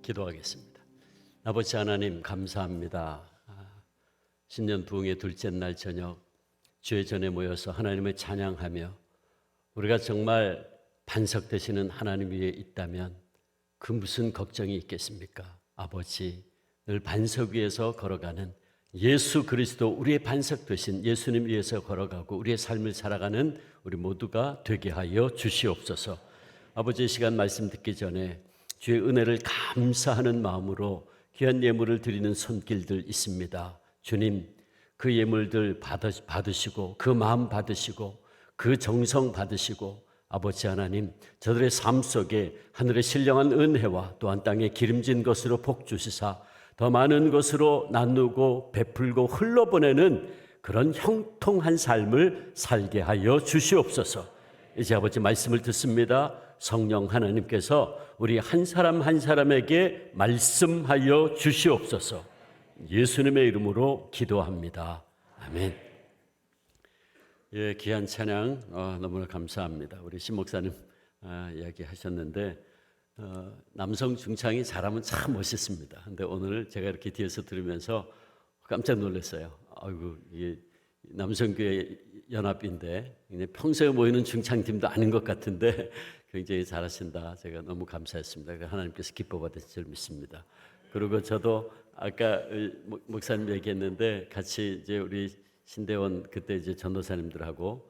기도하겠습니다. 아버지 하나님 감사합니다. 신년 부흥의 둘째 날 저녁 주의 전에 모여서 하나님을 찬양하며 우리가 정말 반석되시는 하나님 위에 있다면 그 무슨 걱정이 있겠습니까? 아버지, 늘 반석 위에서 걸어가는 예수 그리스도 우리의 반석 되신 예수님 위에서 걸어가고 우리의 삶을 살아가는 우리 모두가 되게 하여 주시옵소서. 아버지, 이 시간 말씀 듣기 전에 주의 은혜를 감사하는 마음으로 귀한 예물을 드리는 손길들 있습니다. 주님, 그 예물들 받으시고 그 마음 받으시고 그 정성 받으시고 아버지 하나님, 저들의 삶 속에 하늘의 신령한 은혜와 또한 땅에 기름진 것으로 복 주시사 더 많은 것으로 나누고 베풀고 흘러보내는 그런 형통한 삶을 살게 하여 주시옵소서. 이제 아버지 말씀을 듣습니다. 성령 하나님께서 우리 한 사람 한 사람에게 말씀하여 주시옵소서. 예수님의 이름으로 기도합니다. 아멘. 예, 귀한 찬양 너무나 감사합니다. 우리 신 목사님 이야기하셨는데 남성 중창이 잘하면 참 멋있습니다. 근데 오늘 제가 이렇게 뒤에서 들으면서 깜짝 놀랐어요. 아이고, 이게 남성교회 연합인데 평소에 모이는 중창팀도 아닌 것 같은데 굉장히 잘하신다. 제가 너무 감사했습니다. 하나님께서 기뻐 받으실 줄 믿습니다. 그리고 저도 아까 목사님 얘기했는데 같이 이제 우리 신대원 그때 이제 전도사님들하고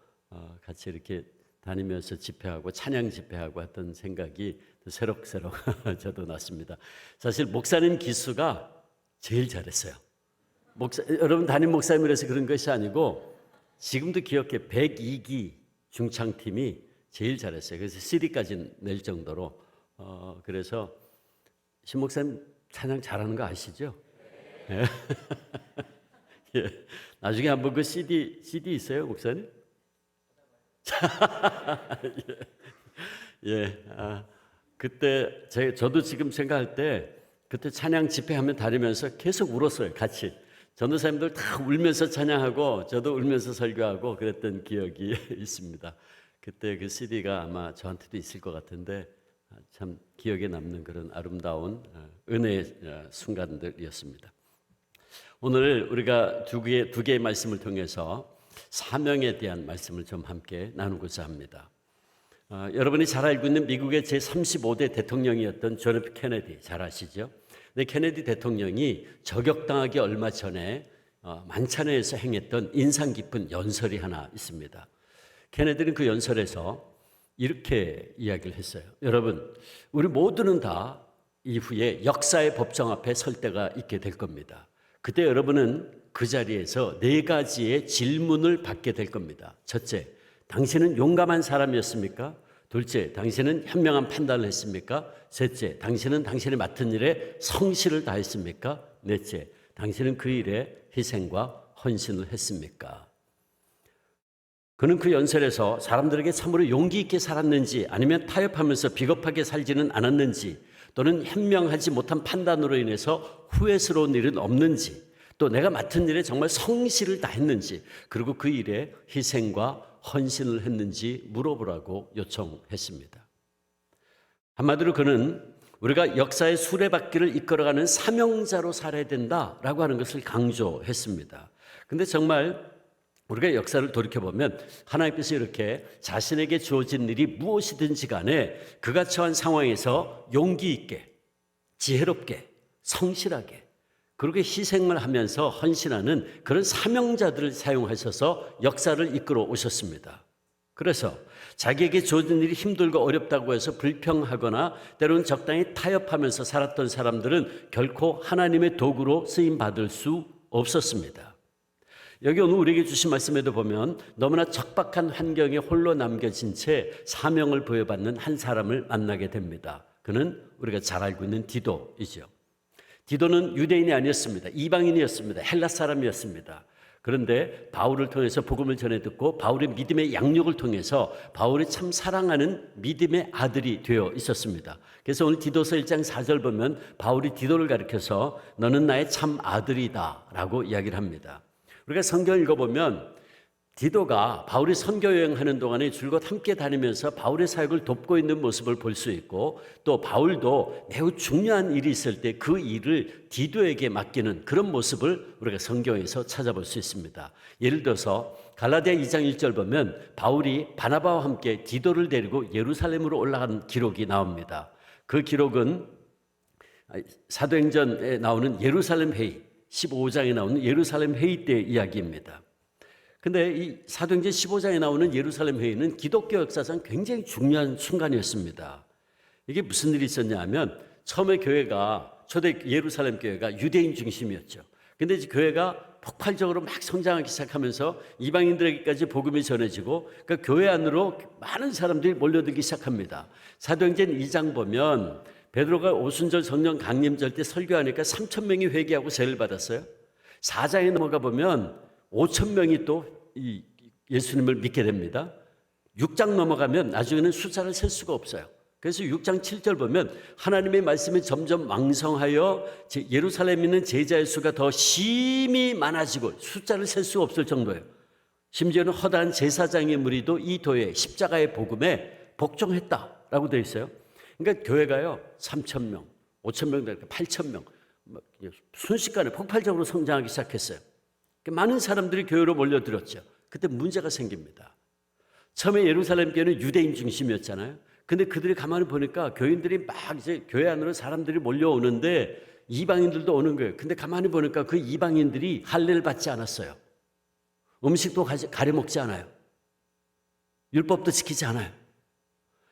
같이 이렇게 다니면서 집회하고 찬양 집회하고 했던 생각이 새록새록 저도 났습니다. 사실 목사님 기수가 제일 잘했어요. 여러분 담임 목사님이라서 그런 것이 아니고 지금도 기억해 102기 중창팀이 제일 잘했어요. 그래서 CD까지 낼 정도로 그래서 신 목사님 찬양 잘하는 거 아시죠? 예. 예. 나중에 한번 그 CD 있어요, 목사님? 예. 그때 저도 지금 생각할 때 그때 찬양 집회하면 다니면서 계속 울었어요, 같이. 전도사님들 다 울면서 찬양하고 저도 울면서 설교하고 그랬던 기억이 있습니다. 그때 그 CD가 아마 저한테도 있을 것 같은데 참 기억에 남는 그런 아름다운 은혜의 순간들이었습니다. 오늘 우리가 두 개의 말씀을 통해서 사명에 대한 말씀을 좀 함께 나누고자 합니다. 여러분이 잘 알고 있는 미국의 제35대 대통령이었던 존 F 케네디 잘 아시죠? 근데 케네디 대통령이 저격당하기 얼마 전에 만찬회에서 행했던 인상 깊은 연설이 하나 있습니다. 케네디는 그 연설에서 이렇게 이야기를 했어요. 여러분, 우리 모두는 다 이후에 역사의 법정 앞에 설 때가 있게 될 겁니다. 그때 여러분은 그 자리에서 4가지의 질문을 받게 될 겁니다. 첫째, 당신은 용감한 사람이었습니까? 둘째, 당신은 현명한 판단을 했습니까? 셋째, 당신은 당신이 맡은 일에 성실을 다했습니까? 넷째, 당신은 그 일에 희생과 헌신을 했습니까? 그는 그 연설에서 사람들에게 참으로 용기 있게 살았는지 아니면 타협하면서 비겁하게 살지는 않았는지 또는 현명하지 못한 판단으로 인해서 후회스러운 일은 없는지 또 내가 맡은 일에 정말 성실을 다했는지 그리고 그 일에 희생과 헌신을 했는지 물어보라고 요청했습니다. 한마디로 그는 우리가 역사의 수레바퀴를 이끌어가는 사명자로 살아야 된다라고 하는 것을 강조했습니다. 그런데 정말 우리가 역사를 돌이켜보면 하나님께서 이렇게 자신에게 주어진 일이 무엇이든지 간에 그가 처한 상황에서 용기 있게, 지혜롭게, 성실하게 그렇게 희생을 하면서 헌신하는 그런 사명자들을 사용하셔서 역사를 이끌어 오셨습니다. 그래서 자기에게 주어진 일이 힘들고 어렵다고 해서 불평하거나 때로는 적당히 타협하면서 살았던 사람들은 결코 하나님의 도구로 쓰임받을 수 없었습니다. 여기 오늘 우리에게 주신 말씀에도 보면 너무나 척박한 환경에 홀로 남겨진 채 사명을 부여받는 한 사람을 만나게 됩니다. 그는 우리가 잘 알고 있는 디도이죠. 디도는 유대인이 아니었습니다. 이방인이었습니다. 헬라 사람이었습니다. 그런데 바울을 통해서 복음을 전해 듣고 바울의 믿음의 양육을 통해서 바울이 참 사랑하는 믿음의 아들이 되어 있었습니다. 그래서 오늘 디도서 1장 4절 보면 바울이 디도를 가리켜서 너는 나의 참 아들이다 라고 이야기를 합니다. 우리가 성경 읽어보면 디도가 바울이 선교 여행하는 동안에 줄곧 함께 다니면서 바울의 사역을 돕고 있는 모습을 볼 수 있고, 또 바울도 매우 중요한 일이 있을 때 그 일을 디도에게 맡기는 그런 모습을 우리가 성경에서 찾아볼 수 있습니다. 예를 들어서 갈라디아 2장 1절 보면 바울이 바나바와 함께 디도를 데리고 예루살렘으로 올라간 기록이 나옵니다. 그 기록은 사도행전에 나오는 예루살렘 회의, 15장에 나오는 예루살렘 회의 때 이야기입니다. 근데 이 사도행전 15장에 나오는 예루살렘 회의는 기독교 역사상 굉장히 중요한 순간이었습니다. 이게 무슨 일이 있었냐 하면, 처음에 교회가, 초대 예루살렘 교회가 유대인 중심이었죠. 근데 이제 교회가 폭발적으로 막 성장하기 시작하면서 이방인들에게까지 복음이 전해지고, 그러니까 교회 안으로 많은 사람들이 몰려들기 시작합니다. 사도행전 2장 보면 베드로가 오순절 성령 강림절 때 설교하니까 3,000명이 회개하고 세례를 받았어요. 4장에 넘어가 보면 5,000명이 또 예수님을 믿게 됩니다. 6장 넘어가면 나중에는 숫자를 셀 수가 없어요. 그래서 6장 7절 보면 하나님의 말씀이 점점 왕성하여 예루살렘에 있는 제자의 수가 더 심히 많아지고 숫자를 셀 수 없을 정도예요. 심지어는 허다한 제사장의 무리도 이 도에 십자가의 복음에 복종했다라고 되어 있어요. 그러니까 교회가요 3,000명, 5,000명, 8,000명 순식간에 폭발적으로 성장하기 시작했어요. 많은 사람들이 교회로 몰려들었죠. 그때 문제가 생깁니다. 처음에 예루살렘 교회는 유대인 중심이었잖아요. 근데 그들이 가만히 보니까 교인들이 막 이제 교회 안으로 사람들이 몰려오는데 이방인들도 오는 거예요. 근데 가만히 보니까 그 이방인들이 할례를 받지 않았어요. 음식도 가려 먹지 않아요. 율법도 지키지 않아요.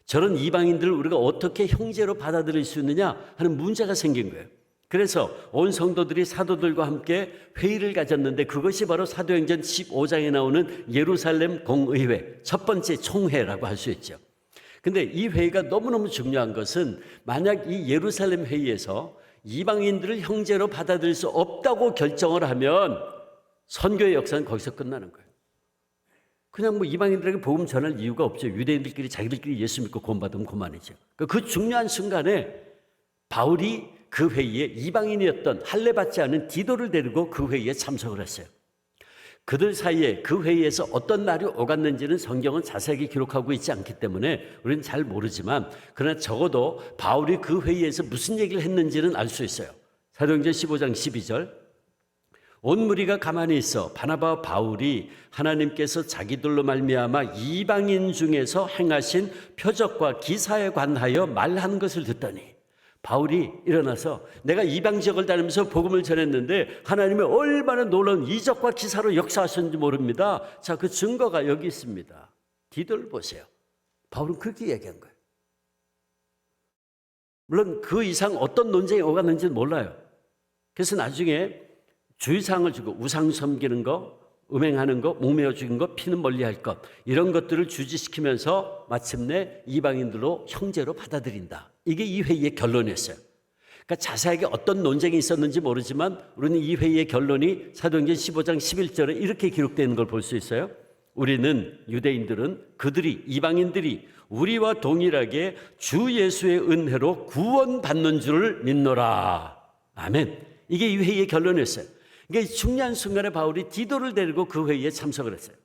저런 이방인들을 우리가 어떻게 형제로 받아들일 수 있느냐 하는 문제가 생긴 거예요. 그래서 온 성도들이 사도들과 함께 회의를 가졌는데, 그것이 바로 사도행전 15장에 나오는 예루살렘 공의회, 첫 번째 총회라고 할 수 있죠. 근데 이 회의가 너무너무 중요한 것은, 만약 이 예루살렘 회의에서 이방인들을 형제로 받아들일 수 없다고 결정을 하면 선교의 역사는 거기서 끝나는 거예요. 그냥 뭐 이방인들에게 복음 전할 이유가 없죠. 유대인들끼리 자기들끼리 예수 믿고 구원받으면 그만이죠. 그 중요한 순간에 바울이 그 회의에 이방인이었던 할례 받지 않은 디도를 데리고 그 회의에 참석을 했어요. 그들 사이에 그 회의에서 어떤 날이 오갔는지는 성경은 자세하게 기록하고 있지 않기 때문에 우리는 잘 모르지만, 그러나 적어도 바울이 그 회의에서 무슨 얘기를 했는지는 알 수 있어요. 사도행전 15장 12절, 온 무리가 가만히 있어 바나바와 바울이 하나님께서 자기들로 말미암아 이방인 중에서 행하신 표적과 기사에 관하여 말하는 것을 듣더니, 바울이 일어나서 내가 이방 지역을 다니면서 복음을 전했는데 하나님이 얼마나 놀라운 이적과 기사로 역사하셨는지 모릅니다. 자, 그 증거가 여기 있습니다. 디도를 보세요. 바울은 그렇게 얘기한 거예요. 물론 그 이상 어떤 논쟁이 오갔는지는 몰라요. 그래서 나중에 주의사항을 주고 우상 섬기는 거, 음행하는 거, 목매어 죽인 거, 피는 멀리할 것, 이런 것들을 주지시키면서 마침내 이방인들로 형제로 받아들인다. 이게 이 회의의 결론이었어요. 그러니까 자세하게 어떤 논쟁이 있었는지 모르지만 우리는 이 회의의 결론이 사도행전 15장 11절에 이렇게 기록되는 걸 볼 수 있어요. 우리는, 유대인들은, 그들이, 이방인들이 우리와 동일하게 주 예수의 은혜로 구원받는 줄을 믿노라. 아멘. 이게 이 회의의 결론이었어요. 그러니까 중요한 순간에 바울이 디도를 데리고 그 회의에 참석을 했어요.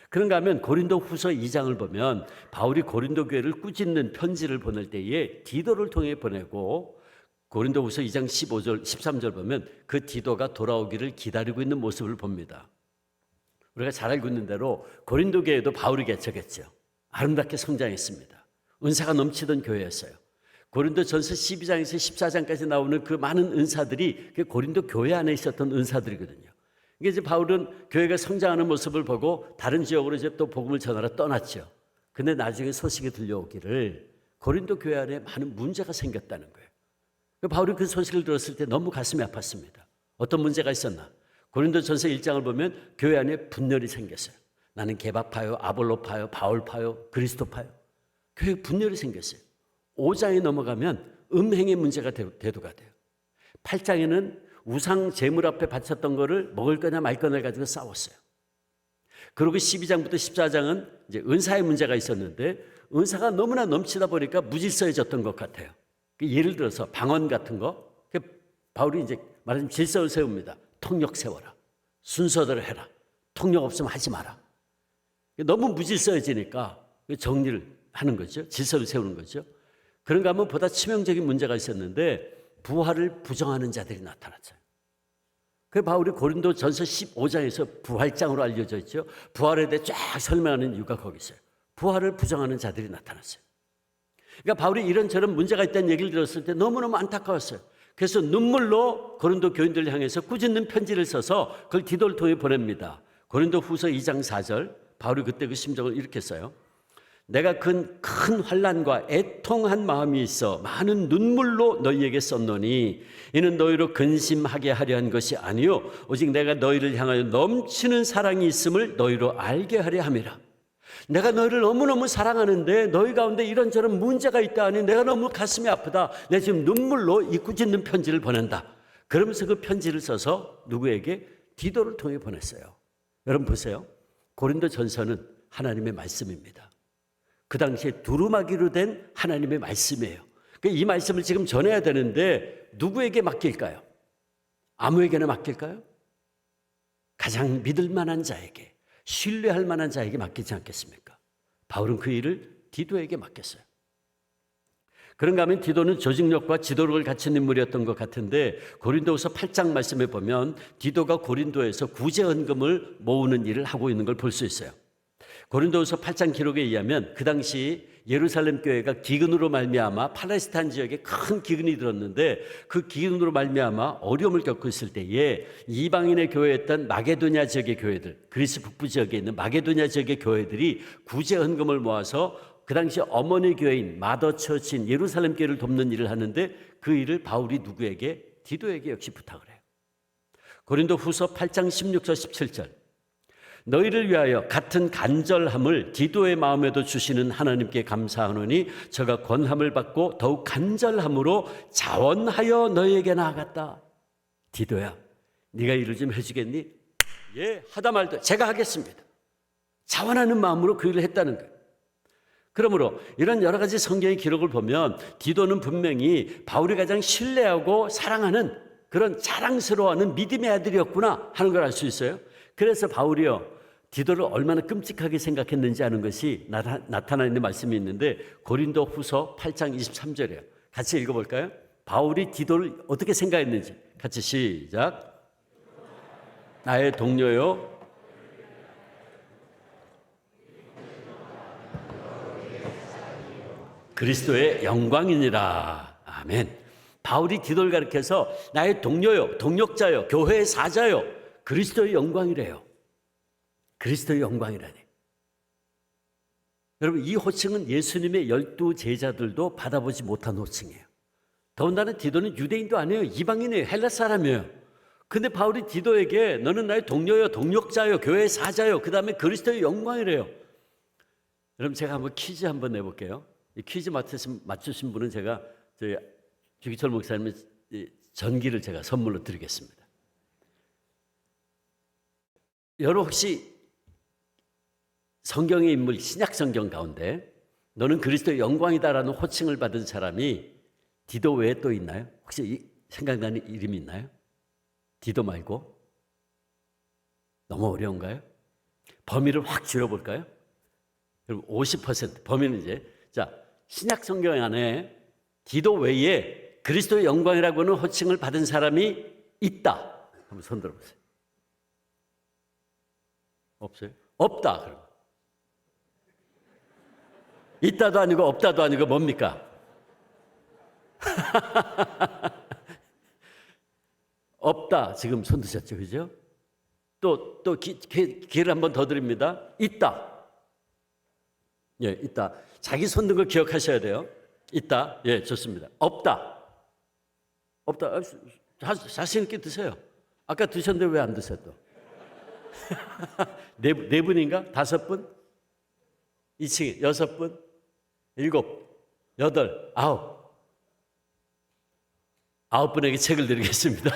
그런가 하면 고린도 후서 2장을 보면 바울이 고린도 교회를 꾸짖는 편지를 보낼 때에 디도를 통해 보내고, 고린도 후서 2장 15절, 13절 보면 그 디도가 돌아오기를 기다리고 있는 모습을 봅니다. 우리가 잘 알고 있는 대로 고린도 교회도 바울이 개척했죠. 아름답게 성장했습니다. 은사가 넘치던 교회였어요. 고린도 전서 12장에서 14장까지 나오는 그 많은 은사들이 그 고린도 교회 안에 있었던 은사들이거든요. 이게 이제 바울은 교회가 성장하는 모습을 보고 다른 지역으로 이제 또 복음을 전하러 떠났죠. 근데 나중에 소식이 들려오기를 고린도 교회 안에 많은 문제가 생겼다는 거예요. 바울이 그 소식을 들었을 때 너무 가슴이 아팠습니다. 어떤 문제가 있었나? 고린도 전서 1장을 보면 교회 안에 분열이 생겼어요. 나는 게바파요, 아볼로파요, 바울파요, 그리스도파요. 교회에 분열이 생겼어요. 5장에 넘어가면 음행의 문제가 대두가 돼요. 8장에는 우상 제물 앞에 바쳤던 거를 먹을 거냐 말 거냐를 가지고 싸웠어요. 그리고 12장부터 14장은 이제 은사의 문제가 있었는데, 은사가 너무나 넘치다 보니까 무질서해졌던 것 같아요. 예를 들어서 방언 같은 거, 바울이 이제 말하자면 질서를 세웁니다. 통역 세워라. 순서대로 해라. 통역 없으면 하지 마라. 너무 무질서해지니까 정리를 하는 거죠. 질서를 세우는 거죠. 그런가 하면 보다 치명적인 문제가 있었는데 부활을 부정하는 자들이 나타났어요. 그 바울이 고린도전서 15장에서 부활장으로 알려져 있죠. 부활에 대해 쫙 설명하는 이유가 거기 있어요. 부활을 부정하는 자들이 나타났어요. 그러니까 바울이 이런저런 문제가 있다는 얘기를 들었을 때 너무너무 안타까웠어요. 그래서 눈물로 고린도 교인들을 향해서 꾸짖는 편지를 써서 그걸 디도를 통해 보냅니다. 고린도 후서 2장 4절, 바울이 그때 그 심정을 이렇게 써요. 내가 큰 환난과 애통한 마음이 있어 많은 눈물로 너희에게 썼노니 이는 너희로 근심하게 하려 한 것이 아니요 오직 내가 너희를 향하여 넘치는 사랑이 있음을 너희로 알게 하려 함이라. 내가 너희를 너무너무 사랑하는데 너희 가운데 이런저런 문제가 있다 하니 내가 너무 가슴이 아프다. 내가 지금 눈물로 이 꾸짖는 편지를 보낸다. 그러면서 그 편지를 써서 누구에게? 디도를 통해 보냈어요. 여러분 보세요. 고린도전서는 하나님의 말씀입니다. 그 당시에 두루마기로 된 하나님의 말씀이에요. 이 말씀을 지금 전해야 되는데 누구에게 맡길까요? 아무에게나 맡길까요? 가장 믿을 만한 자에게, 신뢰할 만한 자에게 맡기지 않겠습니까? 바울은 그 일을 디도에게 맡겼어요. 그런가 하면 디도는 조직력과 지도력을 갖춘 인물이었던 것 같은데 고린도후서 8장 말씀에 보면 디도가 고린도에서 구제헌금을 모으는 일을 하고 있는 걸 볼 수 있어요. 고린도후서 8장 기록에 의하면 그 당시 예루살렘 교회가 기근으로 말미암아 팔레스타인 지역에 큰 기근이 들었는데 그 기근으로 말미암아 어려움을 겪고 있을 때에 이방인의 교회였던 마게도냐 지역의 교회들, 그리스 북부 지역에 있는 마게도냐 지역의 교회들이 구제 헌금을 모아서 그 당시 어머니 교회인 마더처치인 예루살렘 교회를 돕는 일을 하는데 그 일을 바울이 누구에게? 디도에게 역시 부탁을 해요. 고린도후서 8장 16절 17절 너희를 위하여 같은 간절함을 디도의 마음에도 주시는 하나님께 감사하노니 저가 권함을 받고 더욱 간절함으로 자원하여 너희에게 나아갔다. 디도야, 네가 일을 좀 해주겠니? 예, 하다 말도 제가 하겠습니다. 자원하는 마음으로 그 일을 했다는 거예요. 그러므로 이런 여러 가지 성경의 기록을 보면 디도는 분명히 바울이 가장 신뢰하고 사랑하는 그런 자랑스러워하는 믿음의 아들이었구나 하는 걸 알 수 있어요. 그래서 바울이요 디도를 얼마나 끔찍하게 생각했는지 아는 것이 나타나 있는 말씀이 있는데 고린도 후서 8장 23절이에요. 같이 읽어볼까요? 바울이 디도를 어떻게 생각했는지 같이 시작. 나의 동료요 그리스도의 영광이니라. 아멘. 바울이 디도를 가리켜서 나의 동료요 동력자요 교회의 사자요 그리스도의 영광이래요. 그리스도의 영광이라니. 여러분 이 호칭은 예수님의 12 제자들도 받아보지 못한 호칭이에요. 더군다나 디도는 유대인도 아니에요. 이방인이에요. 헬라 사람이에요. 근데 바울이 디도에게 너는 나의 동료요 동력자요 교회의 사자요 그 다음에 그리스도의 영광이래요. 여러분 제가 한번 퀴즈 한번 내볼게요. 이 퀴즈 맞추신 분은 제가 저희 주기철 목사님의 전기를 제가 선물로 드리겠습니다. 여러분 혹시 성경의 인물 신약 성경 가운데 너는 그리스도의 영광이다라는 호칭을 받은 사람이 디도 외에 또 있나요? 혹시 생각나는 이름이 있나요? 디도 말고? 너무 어려운가요? 범위를 확 줄여볼까요? 여러분 50% 범위는 이제 자 신약 성경 안에 디도 외에 그리스도의 영광이라고 하는 호칭을 받은 사람이 있다. 한번 손 들어보세요. 없어요? 없다. 그럼 있다도 아니고 없다도 아니고 뭡니까? 없다. 지금 손 드셨죠, 그죠? 또 기회를 한 번 더 드립니다. 있다. 예, 있다. 자기 손 든 거 기억하셔야 돼요. 있다. 예, 좋습니다. 없다. 없다. 자신 있게 드세요. 아까 드셨는데 왜 안 드세요 또? 네 분인가? 5분? 2층에 6분? 7, 8, 9분에게 책을 드리겠습니다.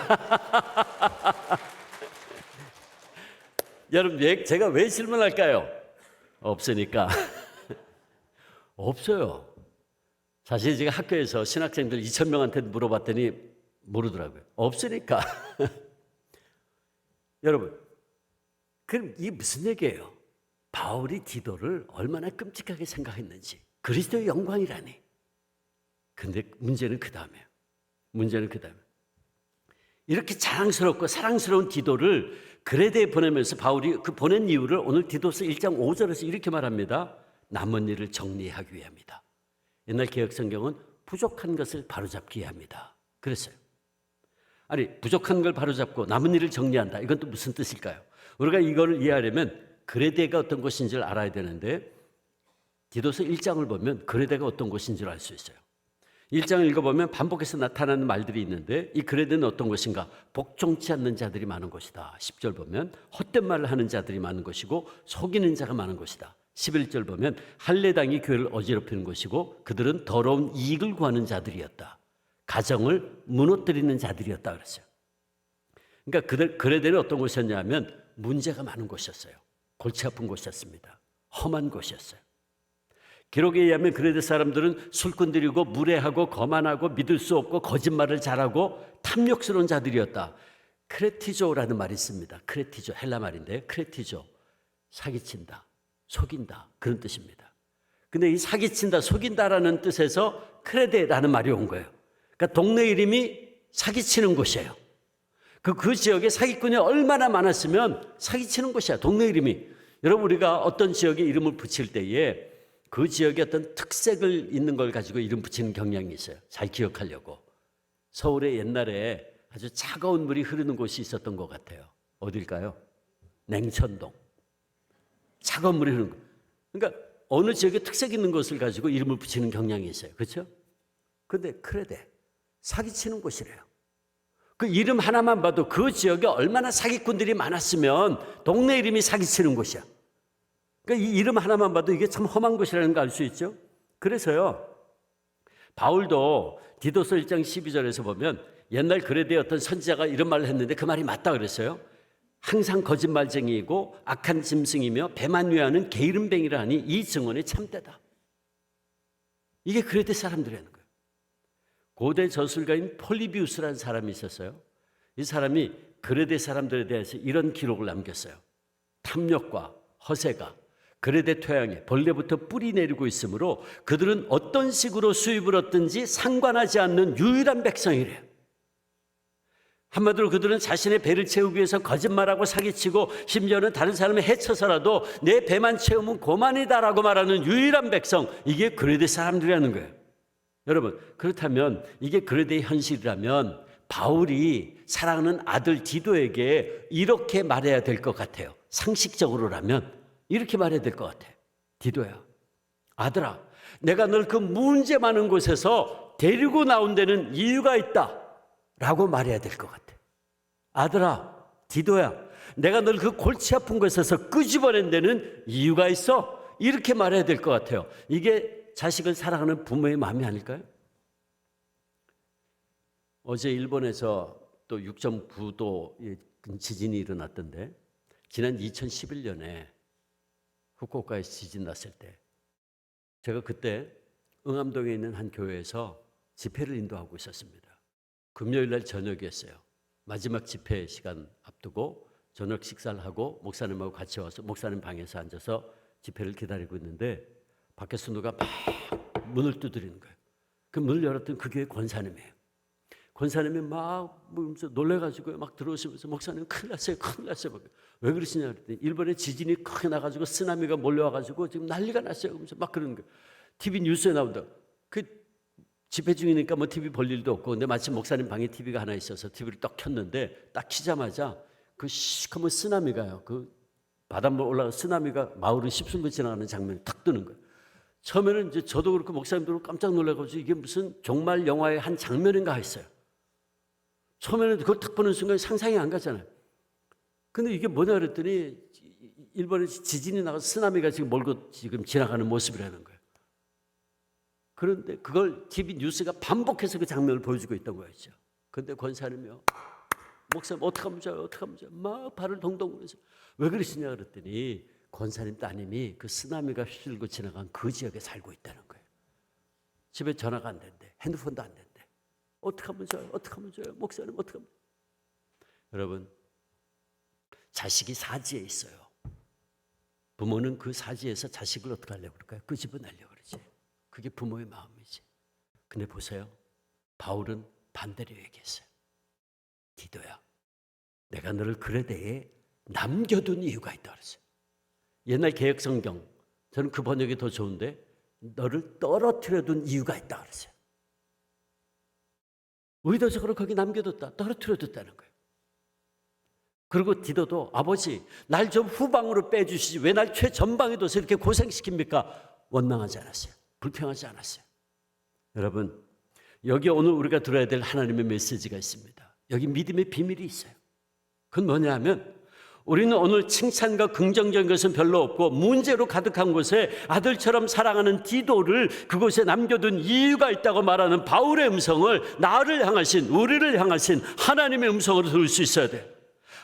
여러분 제가 왜 질문할까요? 없으니까. 없어요. 사실 제가 학교에서 신학생들 2,000명한테 물어봤더니 모르더라고요. 없으니까. 여러분 그럼 이게 무슨 얘기예요? 바울이 디도를 얼마나 끔찍하게 생각했는지. 그리스도의 영광이라니. 근데 문제는 그 다음에요. 이렇게 자랑스럽고 사랑스러운 디도를 그레데에 보내면서 바울이 그 보낸 이유를 오늘 디도서 1장 5절에서 이렇게 말합니다. 남은 일을 정리하기 위함이다. 옛날 개역 성경은 부족한 것을 바로잡기 위함이다. 그랬어요. 아니, 부족한 걸 바로잡고 남은 일을 정리한다. 이건 또 무슨 뜻일까요? 우리가 이걸 이해하려면 그레데가 어떤 곳인지를 알아야 되는데 디도서 1장을 보면 그레데가 어떤 곳인지를 알 수 있어요. 1장을 읽어보면 반복해서 나타나는 말들이 있는데 이 그레데는 어떤 곳인가? 복종치 않는 자들이 많은 곳이다. 10절 보면 헛된 말을 하는 자들이 많은 곳이고 속이는 자가 많은 곳이다. 11절 보면 할례당이 교회를 어지럽히는 곳이고 그들은 더러운 이익을 구하는 자들이었다. 가정을 무너뜨리는 자들이었다 그랬어요. 그러니까 그레데는 어떤 곳이었냐면 문제가 많은 곳이었어요. 골치 아픈 곳이었습니다. 험한 곳이었어요. 기록에 의하면 그레데 사람들은 술꾼들이고 무례하고 거만하고 믿을 수 없고 거짓말을 잘하고 탐욕스러운 자들이었다. 크레티조라는 말이 있습니다. 크레티조, 헬라 말인데 크레티조, 사기친다, 속인다 그런 뜻입니다. 근데 이 사기친다, 속인다라는 뜻에서 크레데라는 말이 온 거예요. 그러니까 동네 이름이 사기치는 곳이에요. 그 지역에 사기꾼이 얼마나 많았으면 사기치는 곳이야, 동네 이름이. 여러분, 우리가 어떤 지역에 이름을 붙일 때에 그 지역에 어떤 특색을 있는 걸 가지고 이름 붙이는 경향이 있어요. 잘 기억하려고. 서울에 옛날에 아주 차가운 물이 흐르는 곳이 있었던 것 같아요. 어딜까요? 냉천동. 차가운 물이 흐르는 곳. 그러니까 어느 지역에 특색 있는 것을 가지고 이름을 붙이는 경향이 있어요. 그렇죠? 그런데 크레데, 사기치는 곳이래요. 그 이름 하나만 봐도 그 지역에 얼마나 사기꾼들이 많았으면 동네 이름이 사기치는 곳이야. 그러니까 이 이름 하나만 봐도 이게 참 험한 곳이라는 거 알 수 있죠. 그래서요, 바울도 디도서 1장 12절에서 보면 옛날 그레데의 어떤 선지자가 이런 말을 했는데 그 말이 맞다 그랬어요. 항상 거짓말쟁이이고 악한 짐승이며 배만 위하는 게으름뱅이라 하니 이 증언이 참되다. 이게 그레데 사람들이라는 거예요. 고대 저술가인 폴리비우스라는 사람이 있었어요. 이 사람이 그레데 사람들에 대해서 이런 기록을 남겼어요. 탐욕과 허세가 그레데 토양에 벌레부터 뿌리 내리고 있으므로 그들은 어떤 식으로 수입을 얻든지 상관하지 않는 유일한 백성이래요. 한마디로 그들은 자신의 배를 채우기 위해서 거짓말하고 사기치고 심지어는 다른 사람을 해쳐서라도 내 배만 채우면 고만이다라고 말하는 유일한 백성, 이게 그레데 사람들이라는 거예요. 여러분, 그렇다면 이게 그레데의 현실이라면 바울이 사랑하는 아들 디도에게 이렇게 말해야 될 것 같아요. 상식적으로라면 이렇게 말해야 될 것 같아. 디도야, 아들아, 내가 널 그 문제 많은 곳에서 데리고 나온 데는 이유가 있다 라고 말해야 될 것 같아. 아들아, 디도야, 내가 널 그 골치 아픈 곳에서 끄집어낸 데는 이유가 있어. 이렇게 말해야 될 것 같아요. 이게 자식을 사랑하는 부모의 마음이 아닐까요? 어제 일본에서 또 6.9도 지진이 일어났던데 지난 2011년에 후쿠오카에서 지진 났을 때 제가 그때 응암동에 있는 한 교회에서 집회를 인도하고 있었습니다. 금요일 날 저녁이었어요. 마지막 집회 시간 앞두고 저녁 식사를 하고 목사님하고 같이 와서 목사님 방에서 앉아서 집회를 기다리고 있는데 밖에서 누가 막 문을 두드리는 거예요. 그 문을 열었더니 그 교회 권사님이에요. 권사님이 막 놀래가지고 막 들어오시면서 목사님 큰일 났어요, 큰일 났어요. 왜 그러시냐 그랬더니 일본에 지진이 크게 나가지고 쓰나미가 몰려와가지고 지금 난리가 났어요. 그러면서 막 그러는 거예요. TV 뉴스에 나온다. 그 집회 중이니까 뭐 TV 볼 일도 없고 근데 마침 목사님 방에 TV가 하나 있어서 TV를 딱 켰는데 딱 키자마자 그 시커먼 쓰나미가요. 그 바닷물 올라가 쓰나미가 마을을 휩쓸고 지나가는 장면이 탁 뜨는 거예요. 처음에는 이제 저도 그렇고 목사님도 깜짝 놀라가지고 이게 무슨 종말 영화의 한 장면인가 했어요. 처음에는 그걸 딱 보는 순간 상상이 안 가잖아요. 근데 이게 뭐냐 그랬더니 일본에 지진이 나가서 쓰나미가 지금 몰고 지금 지나가는 모습이라는 거예요. 그런데 그걸 TV 뉴스가 반복해서 그 장면을 보여주고 있던 거였죠. 그런데 권사님이요, 목사님 어떡하면 좋아요, 어떡하면 좋아요, 막 발을 동동 구르면서 왜 그러시냐 그랬더니 권사님 따님이 그 쓰나미가 휩쓸고 지나간 그 지역에 살고 있다는 거예요. 집에 전화가 안 된대, 핸드폰도 안 된대. 어떡하면 좋아요, 어떡하면 좋아요, 목사님 어떡하면. 여러분, 자식이 사지에 있어요. 부모는 그 사지에서 자식을 어떻게 하려고 그럴까요? 끄집어내려고 그러지. 그게 부모의 마음이지. 근데 보세요. 바울은 반대로 얘기했어요. 디도야, 내가 너를 그레데에 남겨둔 이유가 있다 그랬어요. 옛날 개역성경, 저는 그 번역이 더 좋은데 너를 떨어뜨려둔 이유가 있다 그랬어요. 의도적으로 거기 남겨뒀다, 떨어뜨려뒀다는 거예요. 그리고 디도도 아버지 날 좀 후방으로 빼주시지 왜 날 최전방에 둬서 이렇게 고생시킵니까? 원망하지 않았어요. 불평하지 않았어요. 여러분, 여기 오늘 우리가 들어야 될 하나님의 메시지가 있습니다. 여기 믿음의 비밀이 있어요. 그건 뭐냐 하면 우리는 오늘 칭찬과 긍정적인 것은 별로 없고 문제로 가득한 곳에 아들처럼 사랑하는 디도를 그곳에 남겨둔 이유가 있다고 말하는 바울의 음성을 나를 향하신, 우리를 향하신 하나님의 음성으로 들을 수 있어야 돼요.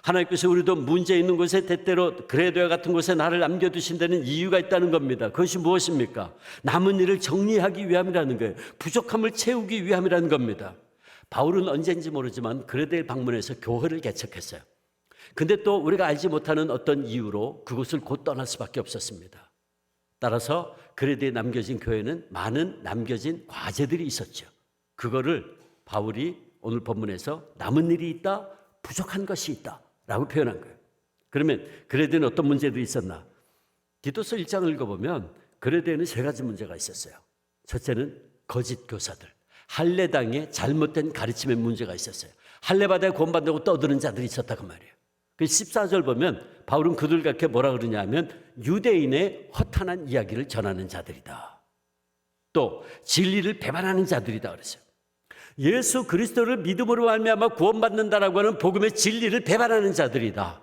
하나님께서 우리도 문제 있는 곳에 때때로 그레도와 같은 곳에 나를 남겨두신 데는 이유가 있다는 겁니다. 그것이 무엇입니까? 남은 일을 정리하기 위함이라는 거예요. 부족함을 채우기 위함이라는 겁니다. 바울은 언제인지 모르지만 그레도에 방문해서 교회를 개척했어요. 근데 또 우리가 알지 못하는 어떤 이유로 그곳을 곧 떠날 수밖에 없었습니다. 따라서 그레도에 남겨진 교회는 많은 남겨진 과제들이 있었죠. 그거를 바울이 오늘 본문에서 남은 일이 있다, 부족한 것이 있다 라고 표현한 거예요. 그러면 그레도에는 어떤 문제들이 있었나? 디도서 1장을 읽어보면 그레도에는 세 가지 문제가 있었어요. 첫째는 거짓 교사들, 할례당의 잘못된 가르침의 문제가 있었어요. 할례받아야 구원받는다고 떠드는 자들이 있었다 그 말이에요. 14절 보면 바울은 그들에게 뭐라 그러냐 하면 유대인의 허탄한 이야기를 전하는 자들이다. 또 진리를 배반하는 자들이다 그랬어요. 예수 그리스도를 믿음으로 말미암아 구원받는다라고 하는 복음의 진리를 배반하는 자들이다.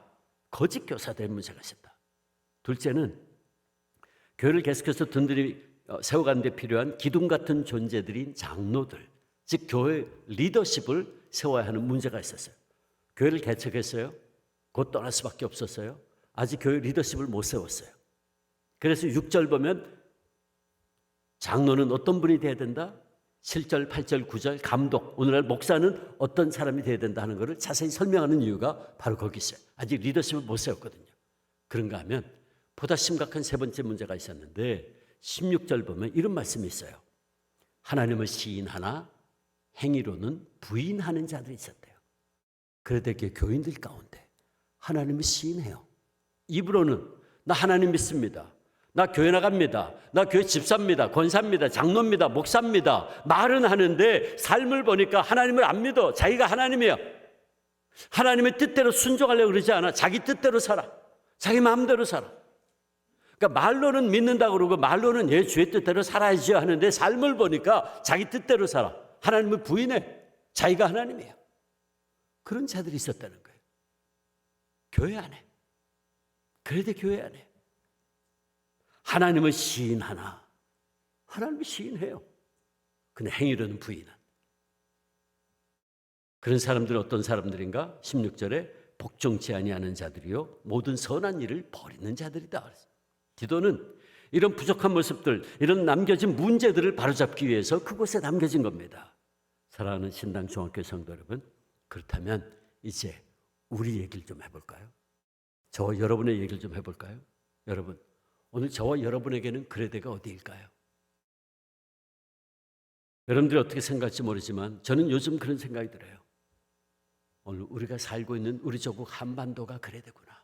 거짓 교사들의 문제가 있었다. 둘째는 교회를 계속해서 든든히 세워가는 데 필요한 기둥 같은 존재들인 장로들, 즉 교회 리더십을 세워야 하는 문제가 있었어요. 교회를 개척했어요. 곧 떠날 수밖에 없었어요. 아직 교회 리더십을 못 세웠어요. 그래서 6절 보면 장로는 어떤 분이 돼야 된다? 7절, 8절, 9절 감독, 오늘날 목사는 어떤 사람이 돼야 된다 하는 것을 자세히 설명하는 이유가 바로 거기 있어요. 아직 리더십을 못 세웠거든요. 그런가 하면 보다 심각한 세 번째 문제가 있었는데 16절 보면 이런 말씀이 있어요. 하나님을 시인하나 행위로는 부인하는 자들이 있었대요. 그래도 이렇게 교인들 가운데 하나님을 시인해요. 입으로는 나 하나님 믿습니다. 나 교회 나갑니다. 나 교회 집사입니다. 권사입니다. 장로입니다. 목사입니다. 말은 하는데 삶을 보니까 하나님을 안 믿어. 자기가 하나님이야. 하나님의 뜻대로 순종하려고 그러지 않아. 자기 뜻대로 살아. 자기 마음대로 살아. 그러니까 말로는 믿는다고 그러고 말로는 예 주의 뜻대로 살아야지요 하는데 삶을 보니까 자기 뜻대로 살아. 하나님을 부인해. 자기가 하나님이야. 그런 자들이 있었다는 거예요. 교회 안에. 그래도 교회 안에. 하나님을 시인하나. 하나님을 시인해요. 근데 행위로는 부인한. 그런 사람들은 어떤 사람들인가? 16절에 복종치 아니하는 자들이요 모든 선한 일을 버리는 자들이다. 디도는 이런 부족한 모습들, 이런 남겨진 문제들을 바로잡기 위해서 그곳에 남겨진 겁니다. 사랑하는 신당 중학교 성도 여러분, 그렇다면 이제 우리 얘기를 좀 해볼까요? 저와 여러분의 얘기를 좀 해볼까요? 여러분, 오늘 저와 여러분에게는 그레데가 어디일까요? 여러분들이 어떻게 생각할지 모르지만 저는 요즘 그런 생각이 들어요. 오늘 우리가 살고 있는 우리 조국 한반도가 그레데구나.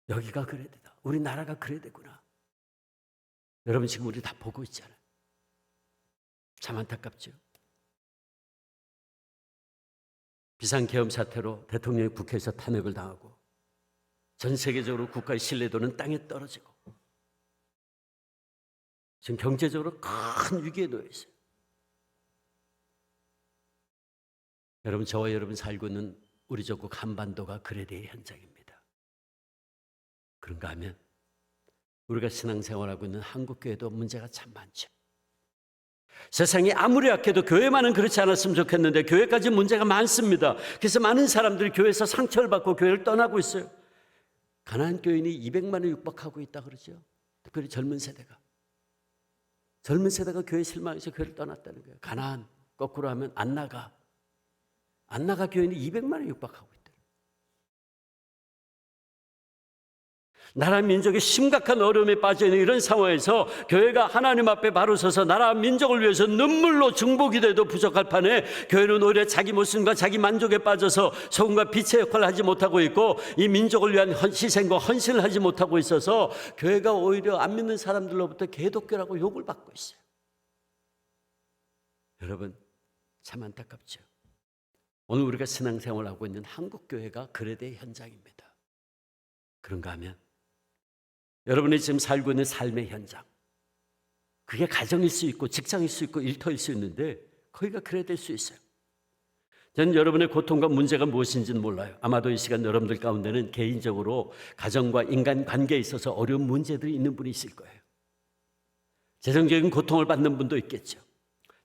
여기가 그레데다. 우리나라가 그레데구나. 여러분 지금 우리 다 보고 있잖아요. 참 안타깝죠. 비상계엄 사태로 대통령이 국회에서 탄핵을 당하고 전 세계적으로 국가의 신뢰도는 땅에 떨어지고 지금 경제적으로 큰 위기에 놓여 있어요. 여러분 저와 여러분 살고 있는 우리 조국 한반도가 그레데의 현장입니다. 그런가 하면 우리가 신앙생활하고 있는 한국교회도 문제가 참 많죠. 세상이 아무리 약해도 교회만은 그렇지 않았으면 좋겠는데 교회까지 문제가 많습니다. 그래서 많은 사람들이 교회에서 상처를 받고 교회를 떠나고 있어요. 가난한 교인이 200만에 육박하고 있다 그러죠. 특별히 젊은 세대가. 젊은 세대가 교회 실망해서 교회를 떠났다는 거예요. 가난 거꾸로 하면 안 나가 교인이 200만에 육박하고 있다. 나라 민족이 심각한 어려움에 빠져있는 이런 상황에서 교회가 하나님 앞에 바로 서서 나라 민족을 위해서 눈물로 중보기 돼도 부족할 판에 교회는 오히려 자기 모순과 자기 만족에 빠져서 소금과 빛의 역할을 하지 못하고 있고 이 민족을 위한 희생과 헌신을 하지 못하고 있어서 교회가 오히려 안 믿는 사람들로부터 개독교라고 욕을 받고 있어요. 여러분, 참 안타깝죠. 오늘 우리가 신앙생활을 하고 있는 한국교회가 그레데의 현장입니다. 그런가 하면 여러분이 지금 살고 있는 삶의 현장, 그게 가정일 수 있고 직장일 수 있고 일터일 수 있는데 거기가 그래야 될 수 있어요. 저는 여러분의 고통과 문제가 무엇인지는 몰라요. 아마도 이 시간 여러분들 가운데는 개인적으로 가정과 인간관계에 있어서 어려운 문제들이 있는 분이 있을 거예요. 재정적인 고통을 받는 분도 있겠죠.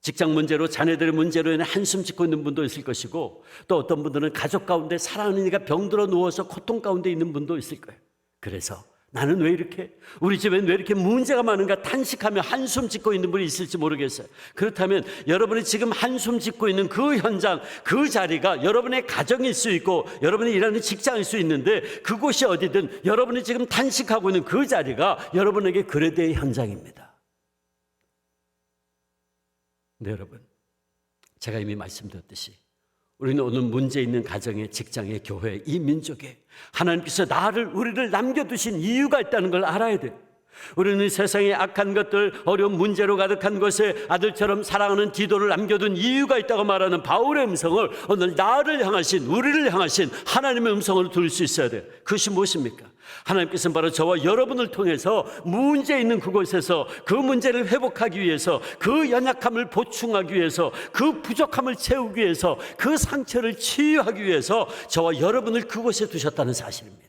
직장 문제로 자녀들의 문제로 인해 한숨 짓고 있는 분도 있을 것이고 또 어떤 분들은 가족 가운데 사랑하는 이가 병들어 누워서 고통 가운데 있는 분도 있을 거예요. 그래서 나는 왜 이렇게, 우리 집엔 왜 이렇게 문제가 많은가 탄식하며 한숨 짓고 있는 분이 있을지 모르겠어요. 그렇다면 여러분이 지금 한숨 짓고 있는 그 현장, 그 자리가 여러분의 가정일 수 있고 여러분이 일하는 직장일 수 있는데 그곳이 어디든 여러분이 지금 탄식하고 있는 그 자리가 여러분에게 그레데의 현장입니다. 네, 여러분, 제가 이미 말씀드렸듯이 우리는 오늘 문제 있는 가정에, 직장에, 교회에, 이 민족에 하나님께서 우리를 남겨두신 이유가 있다는 걸 알아야 돼요. 우리는 세상의 악한 것들, 어려운 문제로 가득한 것에 아들처럼 사랑하는 디도를 남겨둔 이유가 있다고 말하는 바울의 음성을 오늘 나를 향하신, 우리를 향하신 하나님의 음성으로 들을 수 있어야 돼요. 그것이 무엇입니까? 하나님께서는 바로 저와 여러분을 통해서 문제 있는 그곳에서 그 문제를 회복하기 위해서, 그 연약함을 보충하기 위해서, 그 부족함을 채우기 위해서, 그 상처를 치유하기 위해서 저와 여러분을 그곳에 두셨다는 사실입니다.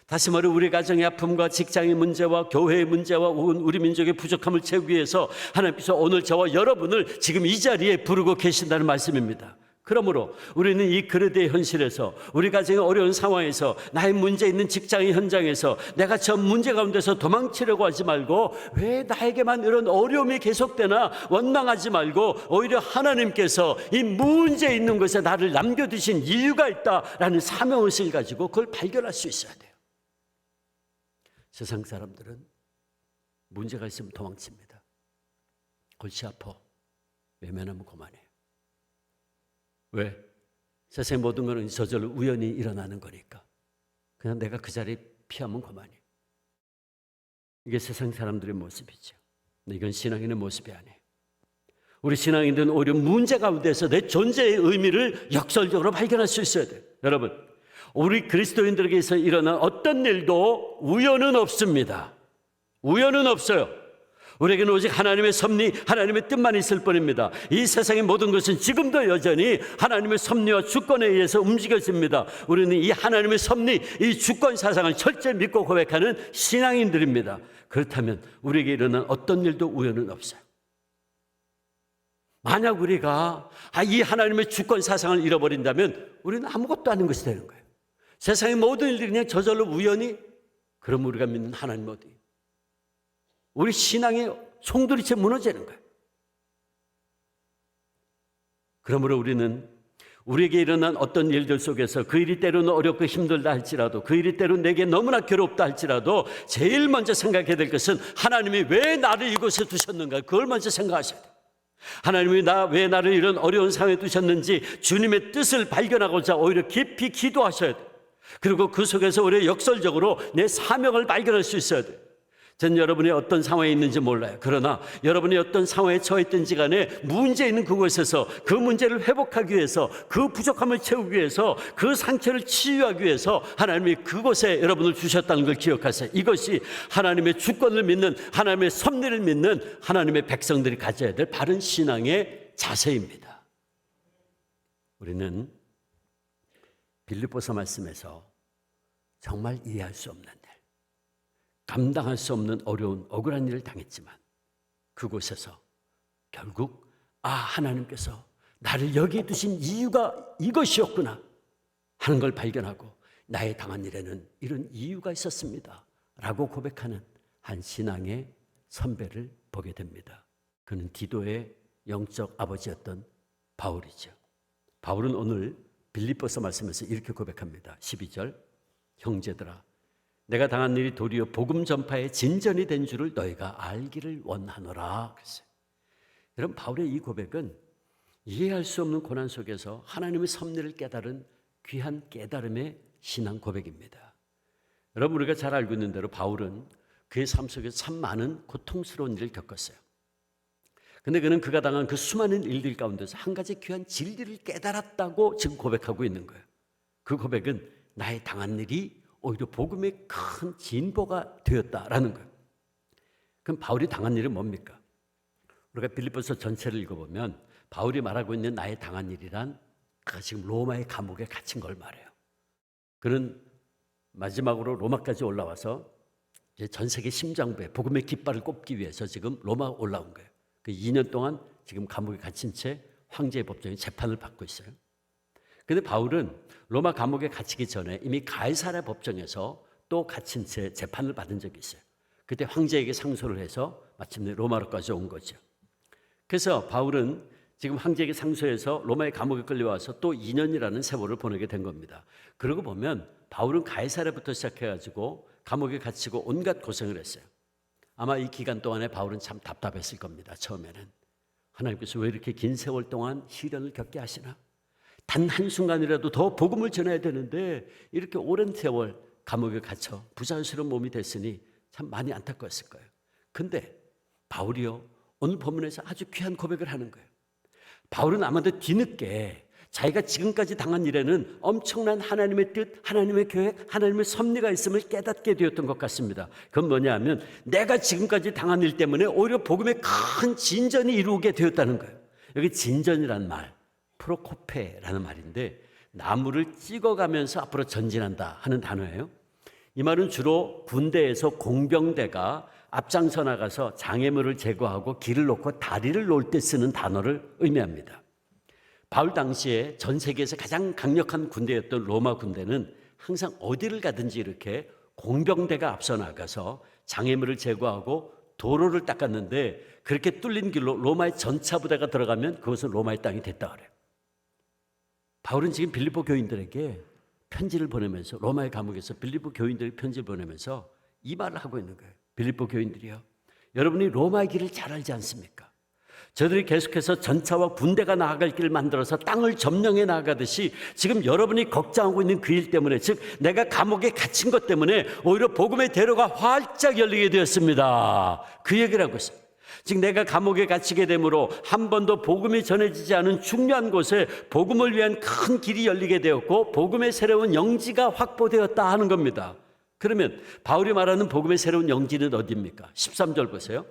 다시 말해 우리 가정의 아픔과 직장의 문제와 교회의 문제와 우리 민족의 부족함을 채우기 위해서 하나님께서 오늘 저와 여러분을 지금 이 자리에 부르고 계신다는 말씀입니다. 그러므로 우리는 이 그레데의 현실에서, 우리 가정의 어려운 상황에서, 나의 문제 있는 직장의 현장에서 내가 저 문제 가운데서 도망치려고 하지 말고 왜 나에게만 이런 어려움이 계속되나 원망하지 말고 오히려 하나님께서 이 문제 있는 것에 나를 남겨두신 이유가 있다라는 사명의식을 가지고 그걸 발견할 수 있어야 돼요. 세상 사람들은 문제가 있으면 도망칩니다. 골치 아파. 외면하면 그만해요. 왜? 세상의 모든 것은 저절로 우연히 일어나는 거니까. 그냥 내가 그 자리에 피하면 그만이에요. 이게 세상 사람들의 모습이죠. 근데 이건 신앙인의 모습이 아니에요. 우리 신앙인들은 오히려 문제 가운데서 내 존재의 의미를 역설적으로 발견할 수 있어야 돼요. 여러분, 우리 그리스도인들에게서 일어난 어떤 일도 우연은 없습니다. 우연은 없어요. 우리에게는 오직 하나님의 섭리, 하나님의 뜻만 있을 뿐입니다. 이 세상의 모든 것은 지금도 여전히 하나님의 섭리와 주권에 의해서 움직여집니다. 우리는 이 하나님의 섭리, 이 주권 사상을 철저히 믿고 고백하는 신앙인들입니다. 그렇다면 우리에게 일어난 어떤 일도 우연은 없어요. 만약 우리가 이 하나님의 주권 사상을 잃어버린다면 우리는 아무것도 아닌 것이 되는 거예요. 세상의 모든 일들이 그냥 저절로 우연히, 그럼 우리가 믿는 하나님 어디? 우리 신앙의 송두리째 무너지는 거예요. 그러므로 우리는 우리에게 일어난 어떤 일들 속에서 그 일이 때로는 어렵고 힘들다 할지라도, 그 일이 때로는 내게 너무나 괴롭다 할지라도 제일 먼저 생각해야 될 것은 하나님이 왜 나를 이곳에 두셨는가, 그걸 먼저 생각하셔야 돼요. 하나님이 왜 나를 이런 어려운 상황에 두셨는지 주님의 뜻을 발견하고자 오히려 깊이 기도하셔야 돼요. 그리고 그 속에서 우리가 역설적으로 내 사명을 발견할 수 있어야 돼요. 전 여러분이 어떤 상황에 있는지 몰라요. 그러나 여러분이 어떤 상황에 처했든지 간에 문제 있는 그곳에서 그 문제를 회복하기 위해서, 그 부족함을 채우기 위해서, 그 상처를 치유하기 위해서 하나님이 그곳에 여러분을 주셨다는 걸 기억하세요. 이것이 하나님의 주권을 믿는, 하나님의 섭리를 믿는 하나님의 백성들이 가져야 될 바른 신앙의 자세입니다. 우리는 빌립보서 말씀에서 정말 이해할 수 없는 일, 감당할 수 없는 어려운 억울한 일을 당했지만 그곳에서 결국 하나님께서 나를 여기에 두신 이유가 이것이었구나 하는 걸 발견하고 나의 당한 일에는 이런 이유가 있었습니다 라고 고백하는 한 신앙의 선배를 보게 됩니다. 그는 디도의 영적 아버지였던 바울이죠. 바울은 오늘 빌립보서 말씀에서 이렇게 고백합니다. 12절, 형제들아, 내가 당한 일이 도리어 복음 전파의 진전이 된 줄을 너희가 알기를 원하노라 그랬어요. 여러분, 바울의 이 고백은 이해할 수 없는 고난 속에서 하나님의 섭리를 깨달은 귀한 깨달음의 신앙 고백입니다. 여러분, 우리가 잘 알고 있는 대로 바울은 그의 삶 속에서 참 많은 고통스러운 일을 겪었어요. 근데 그는 그가 당한 그 수많은 일들 가운데서 한 가지 귀한 진리를 깨달았다고 지금 고백하고 있는 거예요. 그 고백은 나의 당한 일이 오히려 복음의 큰 진보가 되었다라는 거예요. 그럼 바울이 당한 일은 뭡니까? 우리가 빌립보서 전체를 읽어보면 바울이 말하고 있는 나의 당한 일이란 지금 로마의 감옥에 갇힌 걸 말해요. 그는 마지막으로 로마까지 올라와서 이제 전 세계 심장부에 복음의 깃발을 꼽기 위해서 지금 로마 올라온 거예요. 그 2년 동안 지금 감옥에 갇힌 채 황제의 법정에 재판을 받고 있어요. 그런데 바울은 로마 감옥에 갇히기 전에 이미 가이사랴 법정에서 또 갇힌 채 재판을 받은 적이 있어요. 그때 황제에게 상소를 해서 마침내 로마로까지 온 거죠. 그래서 바울은 지금 황제에게 상소해서 로마의 감옥에 끌려와서 또 2년이라는 세월을 보내게 된 겁니다. 그러고 보면 바울은 가이사랴부터 시작해가지고 감옥에 갇히고 온갖 고생을 했어요. 아마 이 기간 동안에 바울은 참 답답했을 겁니다. 처음에는 하나님께서 왜 이렇게 긴 세월 동안 시련을 겪게 하시나? 단 한순간이라도 더 복음을 전해야 되는데 이렇게 오랜 세월 감옥에 갇혀 부자연스러운 몸이 됐으니 참 많이 안타까웠을 거예요. 근데 바울이요, 오늘 본문에서 아주 귀한 고백을 하는 거예요. 바울은 아마도 뒤늦게 자기가 지금까지 당한 일에는 엄청난 하나님의 뜻, 하나님의 계획, 하나님의 섭리가 있음을 깨닫게 되었던 것 같습니다. 그건 뭐냐 하면 내가 지금까지 당한 일 때문에 오히려 복음의 큰 진전이 이루게 되었다는 거예요. 여기 진전이라는 말, 프로코페라는 말인데 나무를 찍어가면서 앞으로 전진한다 하는 단어예요. 이 말은 주로 군대에서 공병대가 앞장서 나가서 장애물을 제거하고 길을 놓고 다리를 놓을 때 쓰는 단어를 의미합니다. 바울 당시에 전 세계에서 가장 강력한 군대였던 로마 군대는 항상 어디를 가든지 이렇게 공병대가 앞서 나가서 장애물을 제거하고 도로를 닦았는데 그렇게 뚫린 길로 로마의 전차 부대가 들어가면 그것은 로마의 땅이 됐다 그래요. 바울은 지금 빌립보 교인들에게 편지를 보내면서 로마의 감옥에서 빌립보 교인들에게 편지를 보내면서 이 말을 하고 있는 거예요. 빌립보 교인들이요, 여러분이 로마의 길을 잘 알지 않습니까? 저들이 계속해서 전차와 군대가 나아갈 길을 만들어서 땅을 점령해 나가듯이 지금 여러분이 걱정하고 있는 그 일 때문에, 즉 내가 감옥에 갇힌 것 때문에 오히려 복음의 대로가 활짝 열리게 되었습니다. 그 얘기를 하고 있어요. 즉 내가 감옥에 갇히게 되므로 한 번도 복음이 전해지지 않은 중요한 곳에 복음을 위한 큰 길이 열리게 되었고 복음의 새로운 영지가 확보되었다 하는 겁니다. 그러면 바울이 말하는 복음의 새로운 영지는 어디입니까? 13절 보세요.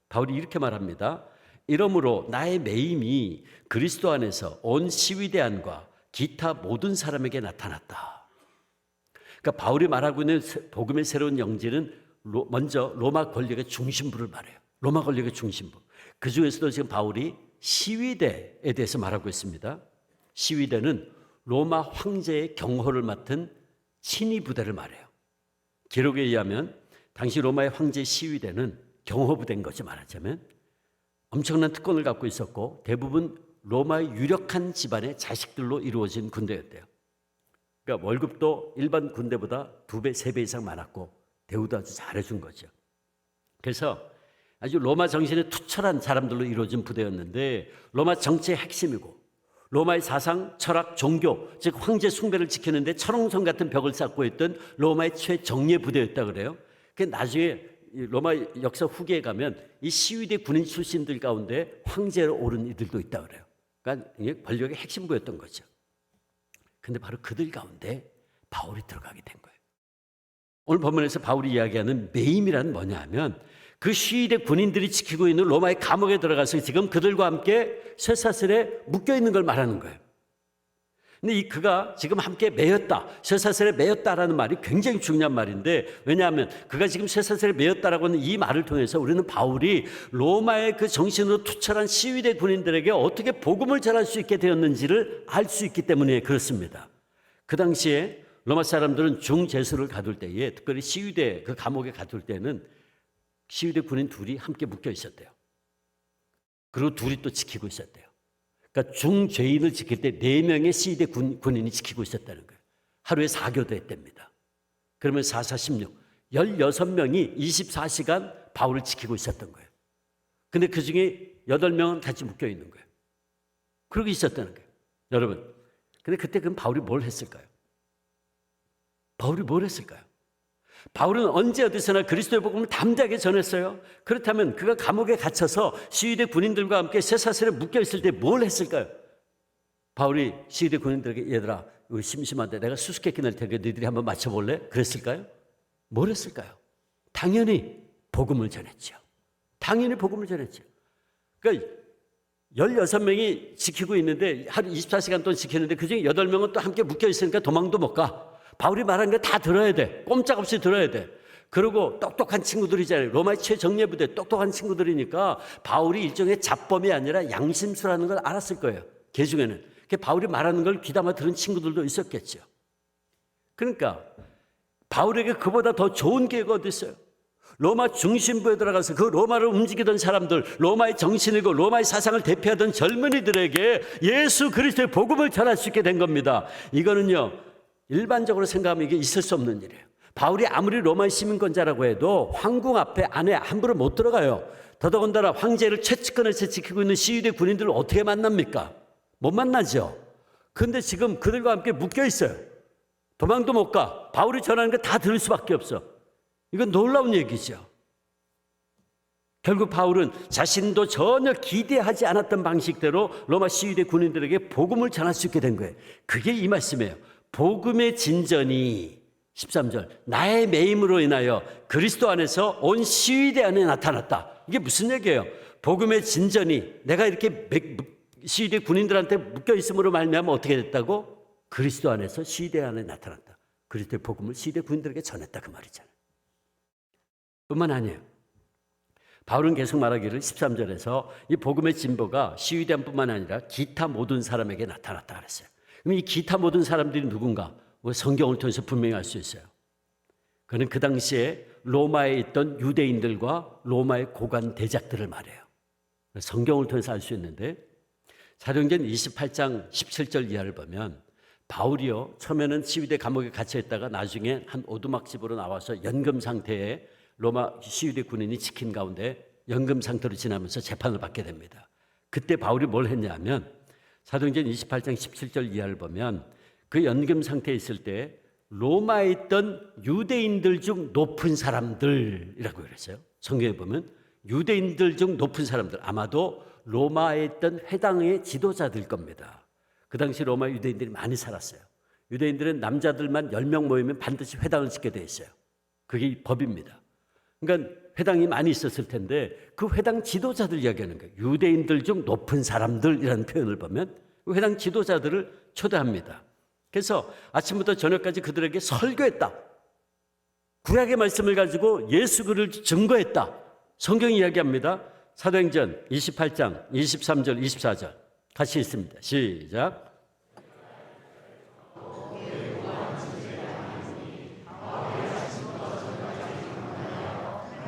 바울이 이렇게 말합니다. 이러므로 나의 매임이 그리스도 안에서 온 시위대 안과 기타 모든 사람에게 나타났다. 그러니까 바울이 말하고 있는 복음의 새로운 영지는 먼저 로마 권력의 중심부를 말해요. 로마 권력의 중심부. 그 중에서도 지금 바울이 시위대에 대해서 말하고 있습니다. 시위대는 로마 황제의 경호를 맡은 친위 부대를 말해요. 기록에 의하면 당시 로마의 황제 시위대는 경호부대인 거죠. 말하자면 엄청난 특권을 갖고 있었고 대부분 로마의 유력한 집안의 자식들로 이루어진 군대였대요. 그러니까 월급도 일반 군대보다 2배, 3배 이상 많았고 대우도 아주 잘해준 거죠. 그래서 아주 로마 정신에 투철한 사람들로 이루어진 부대였는데 로마 정치의 핵심이고 로마의 사상, 철학, 종교, 즉 황제 숭배를 지키는데 철옹성 같은 벽을 쌓고 있던 로마의 최정예 부대였다 그래요. 그 나중에 로마 역사 후기에 가면 이 시위대 군인 출신들 가운데 황제로 오른 이들도 있다 그래요. 그러니까 이게 권력의 핵심부였던 거죠. 근데 바로 그들 가운데 바울이 들어가게 된 거예요. 오늘 본문에서 바울이 이야기하는 매임이란 뭐냐 하면 그 시위대 군인들이 지키고 있는 로마의 감옥에 들어가서 지금 그들과 함께 쇠사슬에 묶여 있는 걸 말하는 거예요. 근데 그가 지금 함께 매였다, 쇠사슬에 매였다라는 말이 굉장히 중요한 말인데, 왜냐하면 그가 지금 쇠사슬에 매였다라고 하는 이 말을 통해서 우리는 바울이 로마의 그 정신으로 투철한 시위대 군인들에게 어떻게 복음을 전할 수 있게 되었는지를 알 수 있기 때문에 그렇습니다. 그 당시에 로마 사람들은 중재수를 가둘 때에, 특별히 시위대 그 감옥에 가둘 때는 시위대 군인 둘이 함께 묶여 있었대요. 그리고 둘이 또 지키고 있었대요. 그러니까 중죄인을 지킬 때 4명의 시위대 군인이 지키고 있었다는 거예요. 하루에 4교도 했답니다. 그러면 4, 4, 16, 16명이 24시간 바울을 지키고 있었던 거예요. 근데 그 중에 8명은 같이 묶여 있는 거예요. 그러고 있었다는 거예요. 여러분, 근데 그때 그럼 바울이 뭘 했을까요? 바울이 뭘 했을까요? 바울은 언제 어디서나 그리스도의 복음을 담대하게 전했어요. 그렇다면 그가 감옥에 갇혀서 시위대 군인들과 함께 쇠사슬에 묶여 있을 때 뭘 했을까요? 바울이 시위대 군인들에게 얘들아 이거 심심한데 내가 수수께끼 낼 테니까 너희들이 한번 맞춰볼래? 그랬을까요? 뭘 했을까요? 당연히 복음을 전했죠. 당연히 복음을 전했죠. 그러니까 16명이 지키고 있는데 하루 24시간 동안 지키는데 그중에 8명은 또 함께 묶여 있으니까 도망도 못 가. 바울이 말하는 거 다 들어야 돼. 꼼짝없이 들어야 돼. 그리고 똑똑한 친구들이잖아요. 로마의 최정예부대 똑똑한 친구들이니까 바울이 일종의 잡범이 아니라 양심수라는 걸 알았을 거예요. 그 중에는. 바울이 말하는 걸 귀담아 들은 친구들도 있었겠죠. 그러니까 바울에게 그보다 더 좋은 기회가 어디 있어요? 로마 중심부에 들어가서 그 로마를 움직이던 사람들, 로마의 정신이고 로마의 사상을 대표하던 젊은이들에게 예수 그리스도의 복음을 전할 수 있게 된 겁니다. 이거는요, 일반적으로 생각하면 이게 있을 수 없는 일이에요. 바울이 아무리 로마의 시민권자라고 해도 황궁 앞에 안에 함부로 못 들어가요. 더더군다나 황제를 최측근에서 지키고 있는 시위대 군인들을 어떻게 만납니까? 못 만나죠. 그런데 지금 그들과 함께 묶여 있어요. 도망도 못 가. 바울이 전하는 거 다 들을 수밖에 없어. 이건 놀라운 얘기죠. 결국 바울은 자신도 전혀 기대하지 않았던 방식대로 로마 시위대 군인들에게 복음을 전할 수 있게 된 거예요. 그게 이 말씀이에요. 복음의 진전이 13절 나의 매임으로 인하여 그리스도 안에서 온 시위대 안에 나타났다. 이게 무슨 얘기예요? 복음의 진전이 내가 이렇게 시위대 군인들한테 묶여 있음으로 말미암아 어떻게 됐다고? 그리스도 안에서 시위대 안에 나타났다. 그리스도의 복음을 시위대 군인들에게 전했다 그 말이잖아요. 뿐만 아니에요. 바울은 계속 말하기를 13절에서 이 복음의 진보가 시위대뿐만 아니라 기타 모든 사람에게 나타났다 그랬어요. 그럼 이 기타 모든 사람들이 누군가? 성경을 통해서 분명히 알 수 있어요. 그는 그 당시에 로마에 있던 유대인들과 로마의 고관 대작들을 말해요. 성경을 통해서 알 수 있는데 사도행전 28장 17절 이하를 보면 바울이요 처음에는 시위대 감옥에 갇혀 있다가 나중에 한 오두막집으로 나와서 연금 상태에 로마 시위대 군인이 지킨 가운데 연금 상태로 지나면서 재판을 받게 됩니다. 그때 바울이 뭘 했냐면 사도행전 28장 17절 이하를 보면 그 연금 상태에 있을 때 로마에 있던 유대인들 중 높은 사람들이라고 그랬어요. 성경에 보면 유대인들 중 높은 사람들, 아마도 로마에 있던 회당의 지도자들 겁니다. 그 당시 로마 유대인들이 많이 살았어요. 유대인들은 남자들만 10명 모이면 반드시 회당을 짓게 돼 있어요. 그게 법입니다. 그러니까 회당이 많이 있었을 텐데 그 회당 지도자들 이야기하는 거예요. 유대인들 중 높은 사람들이라는 표현을 보면 회당 지도자들을 초대합니다. 그래서 아침부터 저녁까지 그들에게 설교했다. 구약의 말씀을 가지고 예수 그를 증거했다. 성경이 이야기합니다. 사도행전 28장 23절 24절 같이 읽습니다. 시작.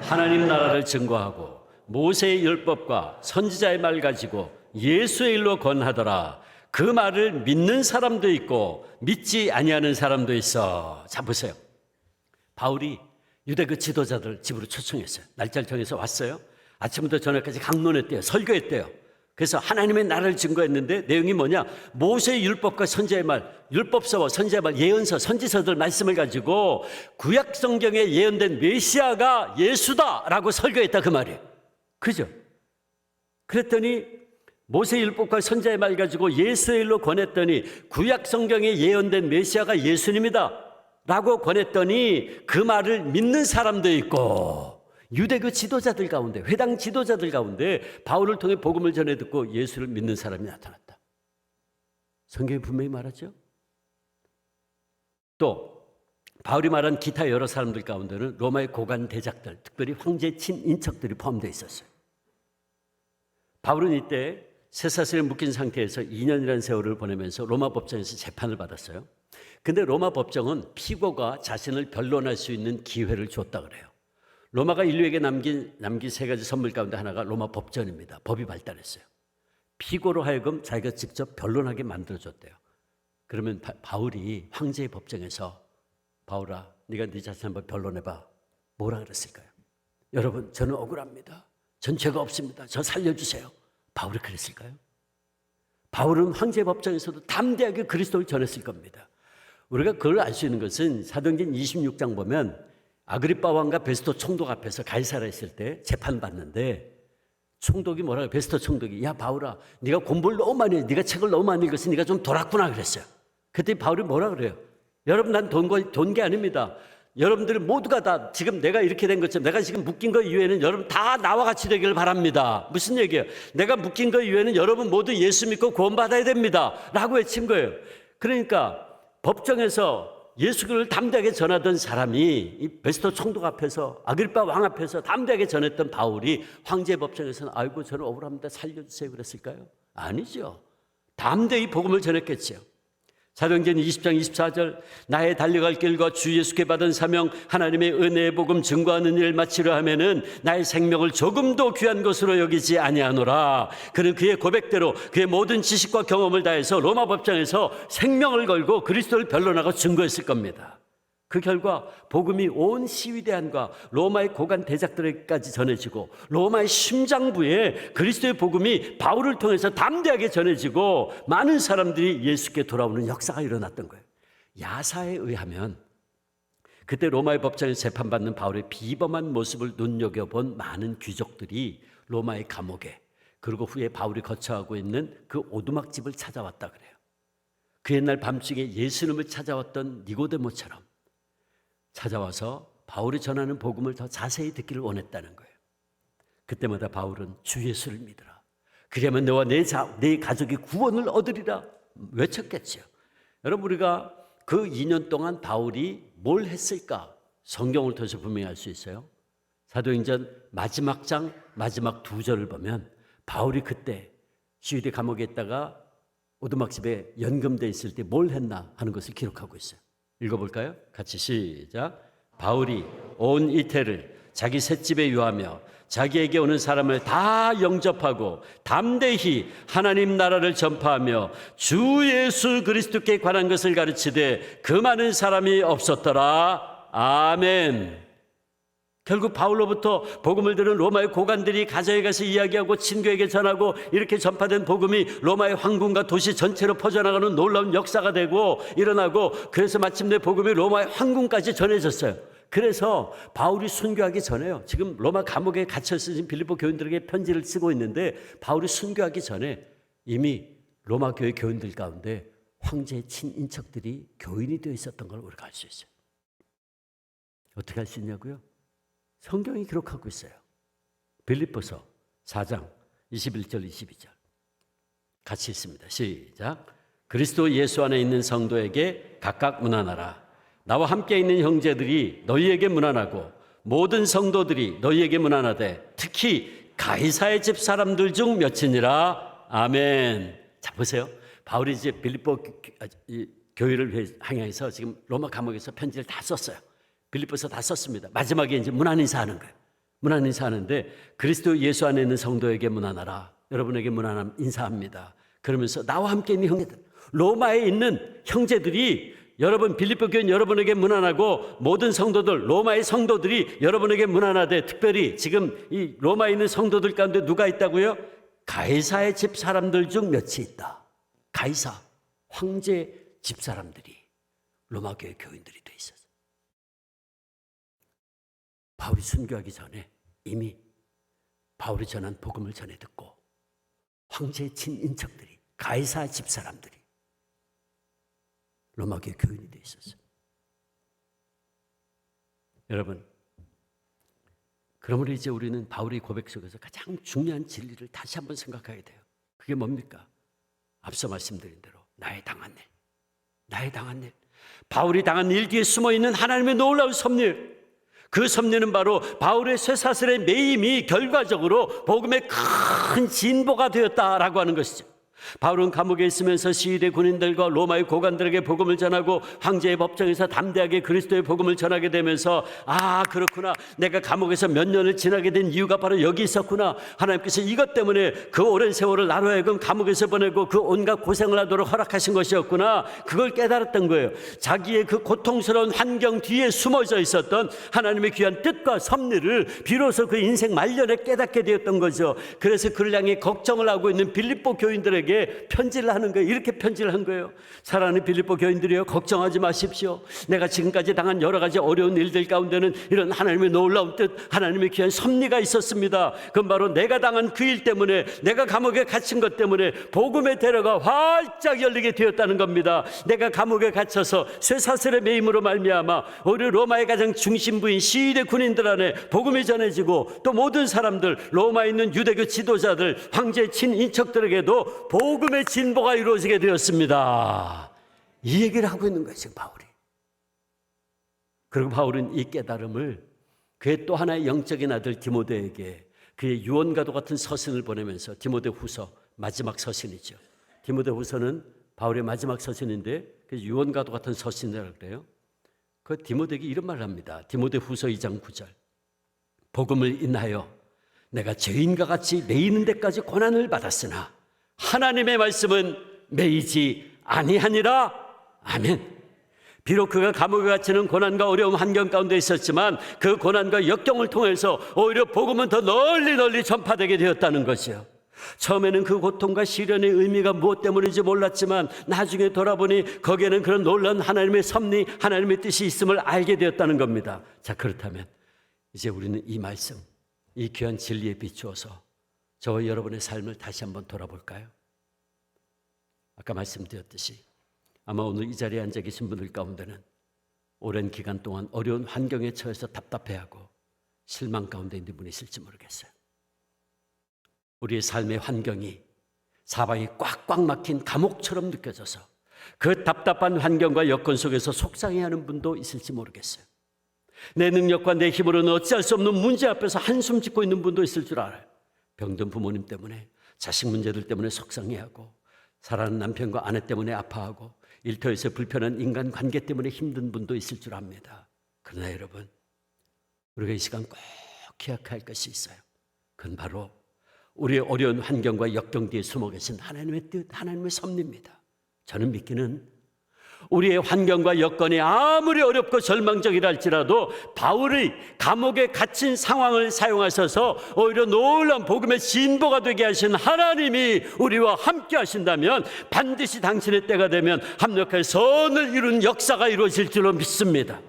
하나님 나라를 증거하고 모세의 율법과 선지자의 말 가지고 예수의 일로 권하더라. 그 말을 믿는 사람도 있고 믿지 아니하는 사람도 있어. 자 보세요. 바울이 유대 그 지도자들 집으로 초청했어요. 날짜를 정해서 왔어요. 아침부터 저녁까지 강론했대요. 설교했대요. 그래서 하나님의 나라를 증거했는데 내용이 뭐냐? 모세의 율법과 선지자의 말, 율법서와 선지자의 말, 예언서, 선지서들 말씀을 가지고 구약 성경에 예언된 메시아가 예수다라고 설교했다 그 말이에요. 그죠? 그랬더니 모세의 율법과 선지자의 말 가지고 예수의 일로 권했더니 구약 성경에 예언된 메시아가 예수님이다 라고 권했더니 그 말을 믿는 사람도 있고 유대 그 지도자들 가운데, 회당 지도자들 가운데 바울을 통해 복음을 전해 듣고 예수를 믿는 사람이 나타났다. 성경이 분명히 말하죠. 또 바울이 말한 기타 여러 사람들 가운데는 로마의 고관 대작들, 특별히 황제 친인척들이 포함되어 있었어요. 바울은 이때 쇠사슬에 묶인 상태에서 2년이라는 세월을 보내면서 로마 법정에서 재판을 받았어요. 근데 로마 법정은 피고가 자신을 변론할 수 있는 기회를 줬다 그래요. 로마가 인류에게 남긴 세 가지 선물 가운데 하나가 로마 법전입니다. 법이 발달했어요. 피고로 하여금 자기가 직접 변론하게 만들어줬대요. 그러면 바울이 황제의 법정에서 바울아, 네가 네 자신 한번 변론해봐. 뭐라 그랬을까요? 여러분, 저는 억울합니다. 전 죄가 없습니다. 저 살려주세요. 바울이 그랬을까요? 바울은 황제 법정에서도 담대하게 그리스도를 전했을 겁니다. 우리가 그걸 알 수 있는 것은 사도행전 26장 보면 아그리빠 왕과 베스토 총독 앞에서 가이사랴에 있을 때 재판받는데 총독이 뭐라고, 베스토 총독이, 야 바울아, 네가 공부를 너무 많이 해, 네가 책을 너무 많이 읽었으니 네가 좀 돌았구나 그랬어요. 그때 바울이 뭐라 그래요? 여러분, 난 돈 게 아닙니다. 여러분들 모두가 다 지금 내가 이렇게 된 것처럼 내가 지금 묶인 거 이외에는 여러분 다 나와 같이 되기를 바랍니다. 무슨 얘기예요? 내가 묶인 거 이외에는 여러분 모두 예수 믿고 구원받아야 됩니다 라고 외친 거예요. 그러니까 법정에서 예수를 담대하게 전하던 사람이 이 베스토 총독 앞에서, 아그리빠 왕 앞에서 담대하게 전했던 바울이 황제 법정에서는 아이고 저는 억울합니다, 살려주세요 그랬을까요? 아니죠. 담대히 복음을 전했겠죠. 사도행전 20장 24절, 나의 달려갈 길과 주 예수께 받은 사명, 하나님의 은혜의 복음 증거하는 일을 마치려 하면은 나의 생명을 조금도 귀한 것으로 여기지 아니하노라. 그는 그의 고백대로 그의 모든 지식과 경험을 다해서 로마 법정에서 생명을 걸고 그리스도를 변론하고 증거했을 겁니다. 그 결과 복음이 온 시위대안과 로마의 고관 대작들에게까지 전해지고 로마의 심장부에 그리스도의 복음이 바울을 통해서 담대하게 전해지고 많은 사람들이 예수께 돌아오는 역사가 일어났던 거예요. 야사에 의하면 그때 로마의 법정에서 재판받는 바울의 비범한 모습을 눈여겨본 많은 귀족들이 로마의 감옥에, 그리고 후에 바울이 거처하고 있는 그 오두막집을 찾아왔다 그래요. 그 옛날 밤중에 예수님을 찾아왔던 니고데모처럼 찾아와서 바울이 전하는 복음을 더 자세히 듣기를 원했다는 거예요. 그때마다 바울은 주 예수를 믿으라. 그러면 너와 내 가족이 구원을 얻으리라 외쳤겠죠. 여러분, 우리가 그 2년 동안 바울이 뭘 했을까? 성경을 통해서 분명히 알 수 있어요. 사도행전 마지막 장 마지막 2절을 보면 바울이 그때 시위대 감옥에 있다가 오두막집에 연금돼 있을 때 뭘 했나 하는 것을 기록하고 있어요. 읽어볼까요? 같이 시작. 바울이 온 이태를 자기 셋집에 유하며 자기에게 오는 사람을 다 영접하고 담대히 하나님 나라를 전파하며 주 예수 그리스도께 관한 것을 가르치되 그 많은 사람이 없었더라. 아멘. 결국 바울로부터 복음을 들은 로마의 고관들이 가정에 가서 이야기하고 친구에게 전하고 이렇게 전파된 복음이 로마의 황궁과 도시 전체로 퍼져나가는 놀라운 역사가 되고 일어나고, 그래서 마침내 복음이 로마의 황궁까지 전해졌어요. 그래서 바울이 순교하기 전에요, 지금 로마 감옥에 갇혀있는 빌립보 교인들에게 편지를 쓰고 있는데 바울이 순교하기 전에 이미 로마 교회 교인들 가운데 황제의 친인척들이 교인이 되어 있었던 걸 우리가 알 수 있어요. 어떻게 할 수 있냐고요? 성경이 기록하고 있어요. 빌립보서 4장 21절 22절 같이 읽습니다. 시작. 그리스도 예수 안에 있는 성도에게 각각 문안하라. 나와 함께 있는 형제들이 너희에게 문안하고 모든 성도들이 너희에게 문안하되 특히 가이사의 집 사람들 중 몇이니라. 아멘. 자, 보세요. 바울이 이제 빌립보 교회를 향해서 지금 로마 감옥에서 편지를 다 썼어요. 빌립보서 다 썼습니다. 마지막에 이제 문안 인사하는 거예요. 문안 인사하는데 그리스도 예수 안에 있는 성도에게 문안하라. 여러분에게 문안 인사합니다. 그러면서 나와 함께 있는 형제들, 로마에 있는 형제들이 여러분 빌립보 교인 여러분에게 문안하고 모든 성도들, 로마의 성도들이 여러분에게 문안하되 특별히 지금 이 로마에 있는 성도들 가운데 누가 있다고요? 가이사의 집 사람들 중 몇이 있다. 가이사, 황제 집 사람들이 로마 교회 교인들이 돼 있었어요. 바울이 순교하기 전에 이미 바울이 전한 복음을 전해 듣고 황제의 친인척들이, 가이사 집 사람들이 로마 교회 교인이 돼 있었어요. 여러분, 그러므로 이제 우리는 바울의 고백 속에서 가장 중요한 진리를 다시 한번 생각해야 돼요. 그게 뭡니까? 앞서 말씀드린 대로 나의 당한 일, 나의 당한 일, 바울이 당한 일 뒤에 숨어있는 하나님의 놀라운 섭리, 그 섭리는 바로 바울의 쇠사슬의 매임이 결과적으로 복음의 큰 진보가 되었다라고 하는 것이죠. 바울은 감옥에 있으면서 시위대 군인들과 로마의 고관들에게 복음을 전하고 황제의 법정에서 담대하게 그리스도의 복음을 전하게 되면서 그렇구나, 내가 감옥에서 몇 년을 지나게 된 이유가 바로 여기 있었구나. 하나님께서 이것 때문에 그 오랜 세월을 나로 하여금 감옥에서 보내고 그 온갖 고생을 하도록 허락하신 것이었구나. 그걸 깨달았던 거예요. 자기의 그 고통스러운 환경 뒤에 숨어져 있었던 하나님의 귀한 뜻과 섭리를 비로소 그 인생 말년에 깨닫게 되었던 거죠. 그래서 그를 향해 걱정을 하고 있는 빌립보 교인들에게 편지를 하는 거예요. 이렇게 편지를 한 거예요. 사랑하는 빌립보 교인들이여, 걱정하지 마십시오. 내가 지금까지 당한 여러 가지 어려운 일들 가운데는 이런 하나님의 놀라운 뜻, 하나님의 귀한 섭리가 있었습니다. 그건 바로 내가 당한 그 일 때문에, 내가 감옥에 갇힌 것 때문에 복음의 대로가 활짝 열리게 되었다는 겁니다. 내가 감옥에 갇혀서 쇠사슬의 매임으로 말미암아 우리 로마의 가장 중심부인 시위대 군인들 안에 복음이 전해지고, 또 모든 사람들, 로마에 있는 유대교 지도자들, 황제의 친인척들에게도 복음의 진보가 이루어지게 되었습니다. 이 얘기를 하고 있는 거예요, 지금 바울이. 그리고 바울은 이 깨달음을 그의 또 하나의 영적인 아들 디모데에게 그의 유언과도 같은 서신을 보내면서, 디모데후서 마지막 서신이죠. 디모데후서는 바울의 마지막 서신인데 그 유언과도 같은 서신이라고 그래요. 그 디모데에게 이런 말을 합니다. 디모데후서 2장 9절. 복음을 인하여 내가 죄인과 같이 매이는 데까지 고난을 받았으나 하나님의 말씀은 매이지 아니하니라. 아멘. 비록 그가 감옥에 갇히는 고난과 어려운 환경 가운데 있었지만 그 고난과 역경을 통해서 오히려 복음은 더 널리 전파되게 되었다는 것이요. 처음에는 그 고통과 시련의 의미가 무엇 때문인지 몰랐지만 나중에 돌아보니 거기에는 그런 놀라운 하나님의 섭리, 하나님의 뜻이 있음을 알게 되었다는 겁니다. 자, 그렇다면 이제 우리는 이 말씀, 이 귀한 진리에 비추어서 저와 여러분의 삶을 다시 한번 돌아볼까요? 아까 말씀드렸듯이 아마 오늘 이 자리에 앉아 계신 분들 가운데는 오랜 기간 동안 어려운 환경에 처해서 답답해하고 실망 가운데 있는 분이 있을지 모르겠어요. 우리의 삶의 환경이 사방이 꽉꽉 막힌 감옥처럼 느껴져서 그 답답한 환경과 여건 속에서 속상해하는 분도 있을지 모르겠어요. 내 능력과 내 힘으로는 어찌할 수 없는 문제 앞에서 한숨 짓고 있는 분도 있을 줄 알아요. 병든 부모님 때문에, 자식 문제들 때문에 속상해하고, 사랑하는 남편과 아내 때문에 아파하고, 일터에서 불편한 인간관계 때문에 힘든 분도 있을 줄 압니다. 그러나 여러분, 우리가 이 시간 꼭 기억해야 할 것이 있어요. 그건 바로 우리의 어려운 환경과 역경 뒤에 숨어 계신 하나님의 뜻, 하나님의 섭리입니다. 저는 믿기는 우리의 환경과 여건이 아무리 어렵고 절망적이라 할지라도 바울의 감옥에 갇힌 상황을 사용하셔서 오히려 놀라운 복음의 진보가 되게 하신 하나님이 우리와 함께 하신다면 반드시 당신의 때가 되면 합력할 선을 이룬 역사가 이루어질 줄로 믿습니다.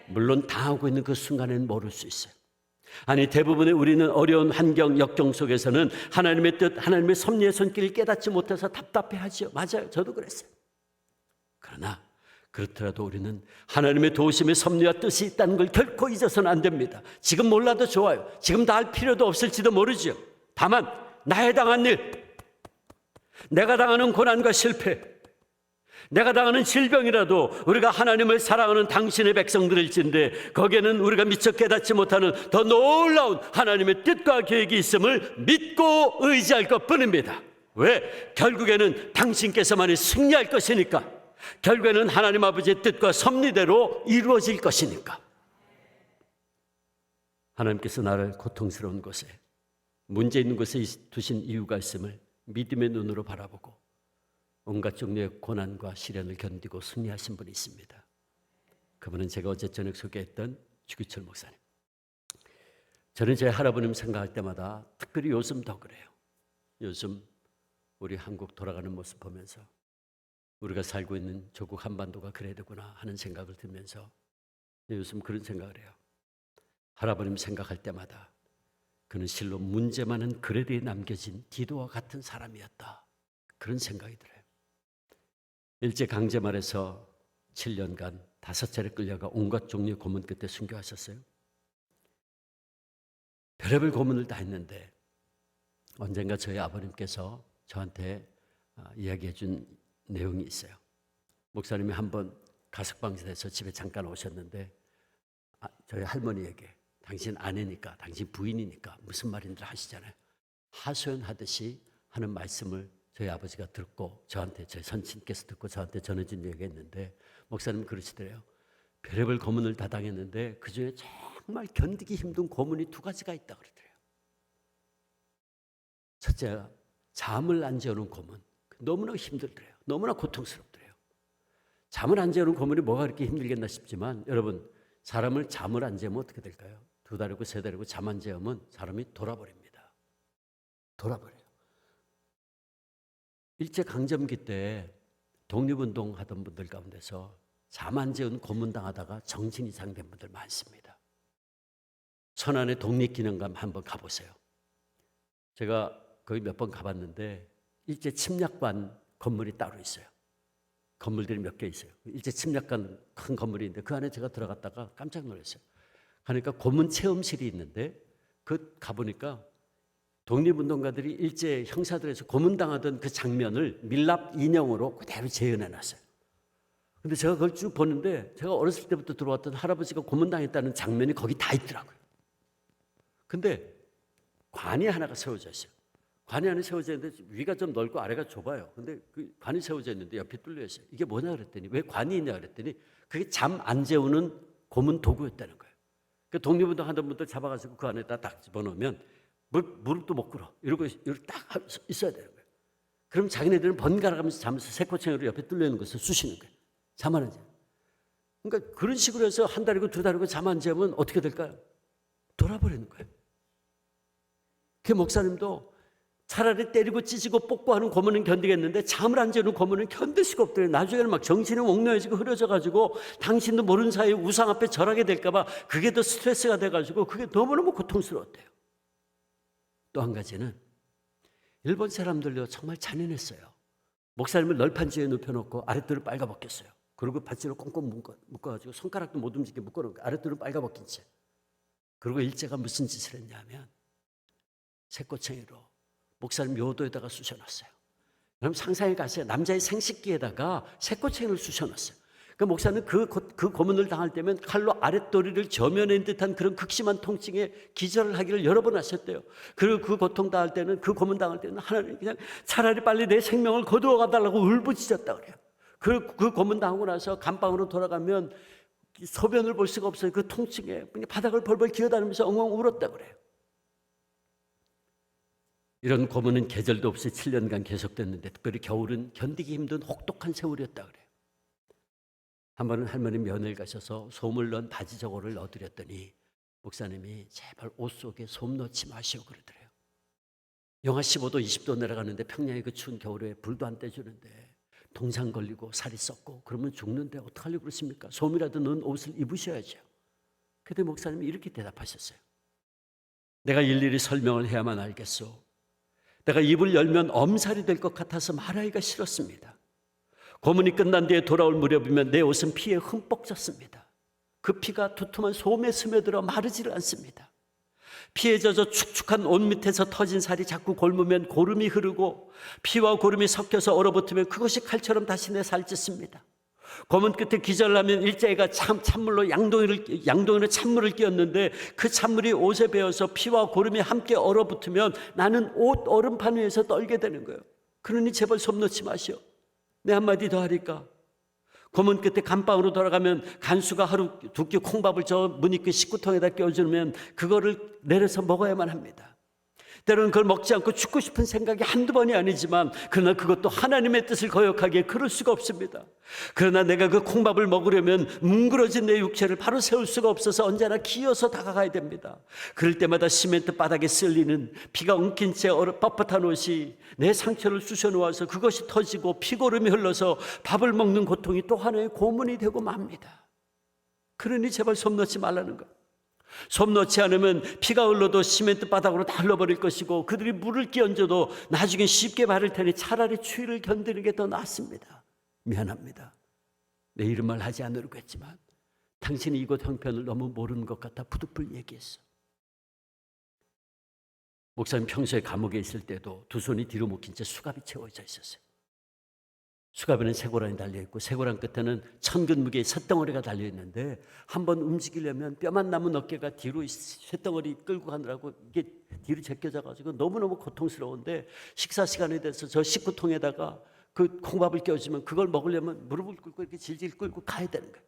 물론 당하고 있는 그 순간에는 모를 수 있어요. 아니, 대부분의 우리는 어려운 환경, 역경 속에서는 하나님의 뜻, 하나님의 섭리의 손길을 깨닫지 못해서 답답해하죠. 맞아요, 저도 그랬어요. 그러나 그렇더라도 우리는 하나님의 도우심의 섭리와 뜻이 있다는 걸 결코 잊어서는 안 됩니다. 지금 몰라도 좋아요. 지금 다 할 필요도 없을지도 모르죠. 다만 나에 당한 일, 내가 당하는 고난과 실패, 내가 당하는 질병이라도 우리가 하나님을 사랑하는 당신의 백성들일진데 거기에는 우리가 미처 깨닫지 못하는 더 놀라운 하나님의 뜻과 계획이 있음을 믿고 의지할 것뿐입니다. 왜? 결국에는 당신께서만이 승리할 것이니까. 결국에는 하나님 아버지의 뜻과 섭리대로 이루어질 것이니까. 하나님께서 나를 고통스러운 곳에, 문제 있는 곳에 두신 이유가 있음을 믿음의 눈으로 바라보고 온갖 종류의 고난과 시련을 견디고 승리하신 분이 있습니다. 그분은 제가 어제 저녁 소개했던 주기철 목사님. 저는 제 할아버님 생각할 때마다 특별히 요즘 더 그래요. 요즘 우리 한국 돌아가는 모습 보면서 우리가 살고 있는 조국 한반도가 그래야 되구나 하는 생각을 들면서 요즘 그런 생각을 해요. 할아버님 생각할 때마다 그는 실로 문제 많은 그레드에 남겨진 디도와 같은 사람이었다. 그런 생각이 들어요. 일제강제말에서 7년간 5차례 끌려가 온갖 종류의 고문 끝에 순교하셨어요. 별의별 고문을 다 했는데 언젠가 저희 아버님께서 저한테 이야기해 준 내용이 있어요. 목사님이 한번 가석방에서 집에 잠깐 오셨는데 저희 할머니에게 당신 아내니까, 당신 부인이니까 무슨 말인들 하시잖아요. 하소연하듯이 하는 말씀을 저희 아버지가 듣고 저한테, 저희 선친께서 듣고 저한테 전해준 얘기가 있는데, 목사님 그러시더래요. 별의별 고문을 다 당했는데 그중에 정말 견디기 힘든 고문이 두 가지가 있다 그러더래요. 첫째가 잠을 안 재우는 고문. 너무나 힘들더래요. 너무나 고통스럽더래요. 잠을 안 재우는 고문이 뭐가 그렇게 힘들겠나 싶지만, 여러분, 사람을 잠을 안 재우면 어떻게 될까요? 2달이고 3달이고 잠 안 재우면 사람이 돌아버립니다. 돌아버려요. 일제강점기 때 독립운동 하던 분들 가운데서 잠 안 재운 고문당하다가 정신 이상된 분들 많습니다. 천안의 독립기념관 한번 가보세요. 제가 거기 몇 번 가봤는데 일제 침략관 건물이 따로 있어요. 건물들이 몇 개 있어요. 일제 침략관 큰 건물이 있는데 그 안에 제가 들어갔다가 깜짝 놀랐어요. 그러니까 고문 체험실이 있는데 그 가보니까 독립운동가들이 일제 형사들에서 고문당하던 그 장면을 밀랍 인형으로 그대로 재현해놨어요. 근데 제가 그걸 쭉 보는데 제가 어렸을 때부터 들어왔던 할아버지가 고문당했다는 장면이 거기 다 있더라고요. 근데 관이 하나가 세워져 있어요. 관이 하나 세워져 있는데 위가 좀 넓고 아래가 좁아요. 근데 그 관이 세워져 있는데 옆에 뚫려 있어요. 이게 뭐냐 그랬더니, 왜 관이 있냐 그랬더니 그게 잠 안 재우는 고문 도구였다는 거예요. 그 독립운동 하던 분들 잡아가지고 그 안에다 딱 집어넣으면 무릎도 못 꿇어. 이러고 딱 있어야 되는 거예요. 그럼 자기네들은 번갈아 가면서 자면서 새꼬챙이로 옆에 뚫려 있는 것을 쑤시는 거예요. 잠 안 재우는. 그러니까 그런 식으로 해서 1달이고 2달이고 잠 안 재우면 어떻게 될까요? 돌아버리는 거예요. 그 목사님도 차라리 때리고 찢고 뽀뽀하는 고문은 견디겠는데 잠을 안 재우는 고문은 견딜 수가 없더래요. 나중에는 막 정신이 몽롱해지고 흐려져가지고 당신도 모르는 사이에 우상 앞에 절하게 될까봐 그게 더 스트레스가 돼가지고 그게 너무너무 고통스러웠대요. 또 한 가지는 일본 사람들도 정말 잔인했어요. 목사님을 널판지에 눕혀놓고 아랫도를 빨가벗겼어요. 그리고 밧줄로 꽁꽁 묶어가지고 손가락도 못 움직이게 묶어놓은 거예요. 아랫도를 빨가벗긴 채. 그리고 일제가 무슨 짓을 했냐면 새꼬챙이로 목사님 요도에다가 쑤셔놨어요. 그럼 상상해 가세요. 남자의 생식기에다가 새꼬챙이를 쑤셔놨어요. 그 목사는 그 고문을 당할 때면 칼로 아랫도리를 저면낸 듯한 그런 극심한 통증에 기절을 하기를 여러 번 하셨대요. 그리고 그 고통 당할 때는, 그 고문 당할 때는 하나님 그냥 차라리 빨리 내 생명을 거두어 가달라고 울부짖었다 그래요. 그 고문 당하고 나서 감방으로 돌아가면 소변을 볼 수가 없어요. 그 통증에 그냥 바닥을 벌벌 기어다니면서 엉엉 울었다 그래요. 이런 고문은 계절도 없이 7년간 계속됐는데 특별히 겨울은 견디기 힘든 혹독한 세월이었다 그래요. 한 번은 할머니 면회를 가셔서 솜을 넣은 바지 저고를 넣어드렸더니 목사님이 제발 옷 속에 솜 넣지 마시오 그러더래요. 영하 15도 20도 내려가는데 평양의 그 추운 겨울에 불도 안 떼주는데 동상 걸리고 살이 썩고 그러면 죽는데 어떡하려고 그러십니까? 솜이라도 넣은 옷을 입으셔야죠. 그때 목사님이 이렇게 대답하셨어요. 내가 일일이 설명을 해야만 알겠소. 내가 입을 열면 엄살이 될 것 같아서 말하기가 싫었습니다. 고문이 끝난 뒤에 돌아올 무렵이면 내 옷은 피에 흠뻑 젖습니다. 그 피가 두툼한 솜에 스며들어 마르지를 않습니다. 피에 젖어 축축한 옷 밑에서 터진 살이 자꾸 골무면 고름이 흐르고 피와 고름이 섞여서 얼어붙으면 그것이 칼처럼 다시 내 살 찢습니다. 고문 끝에 기절하면 일제가 찬물로 양동이로 찬물을 끼얹는데 그 찬물이 옷에 배어서 피와 고름이 함께 얼어붙으면 나는 옷 얼음판 위에서 떨게 되는 거예요. 그러니 제발 솜 넣지 마시오. 내 한마디 더 하리까. 고문 끝에 감방으로 돌아가면 간수가 하루 두 끼 콩밥을 저 무늬 식구통에다 끼워주면 그거를 내려서 먹어야만 합니다. 때로는 그걸 먹지 않고 죽고 싶은 생각이 한두 번이 아니지만 그러나 그것도 하나님의 뜻을 거역하기에 그럴 수가 없습니다. 그러나 내가 그 콩밥을 먹으려면 뭉그러진 내 육체를 바로 세울 수가 없어서 언제나 기어서 다가가야 됩니다. 그럴 때마다 시멘트 바닥에 쓸리는 피가 엉킨 채 뻣뻣한 옷이 내 상처를 쑤셔놓아서 그것이 터지고 피고름이 흘러서 밥을 먹는 고통이 또 하나의 고문이 되고 맙니다. 그러니 제발 솜 넣지 말라는 것. 솜 넣지 않으면 피가 흘러도 시멘트 바닥으로 다 흘러버릴 것이고 그들이 물을 끼얹어도 나중에 쉽게 마를 테니 차라리 추위를 견디는 게 더 낫습니다. 미안합니다. 내 이런 말 하지 않으려고 했지만 당신이 이곳 형편을 너무 모르는 것 같아 부득불 얘기했어. 목사님 평소에 감옥에 있을 때도 두 손이 뒤로 묶인 채 수갑이 채워져 있었어요. 수갑에는 쇠고랑이 달려있고 쇠고랑 끝에는 천근 무게의 쇳덩어리가 달려있는데 한번 움직이려면 뼈만 남은 어깨가 뒤로 쇳덩어리 끌고 가느라고 이게 뒤로 제껴져가지고 너무너무 고통스러운데 식사 시간이 돼서 저 식구통에다가 그 콩밥을 껴주면 그걸 먹으려면 무릎을 꿇고 이렇게 질질 끌고 가야 되는 거예요.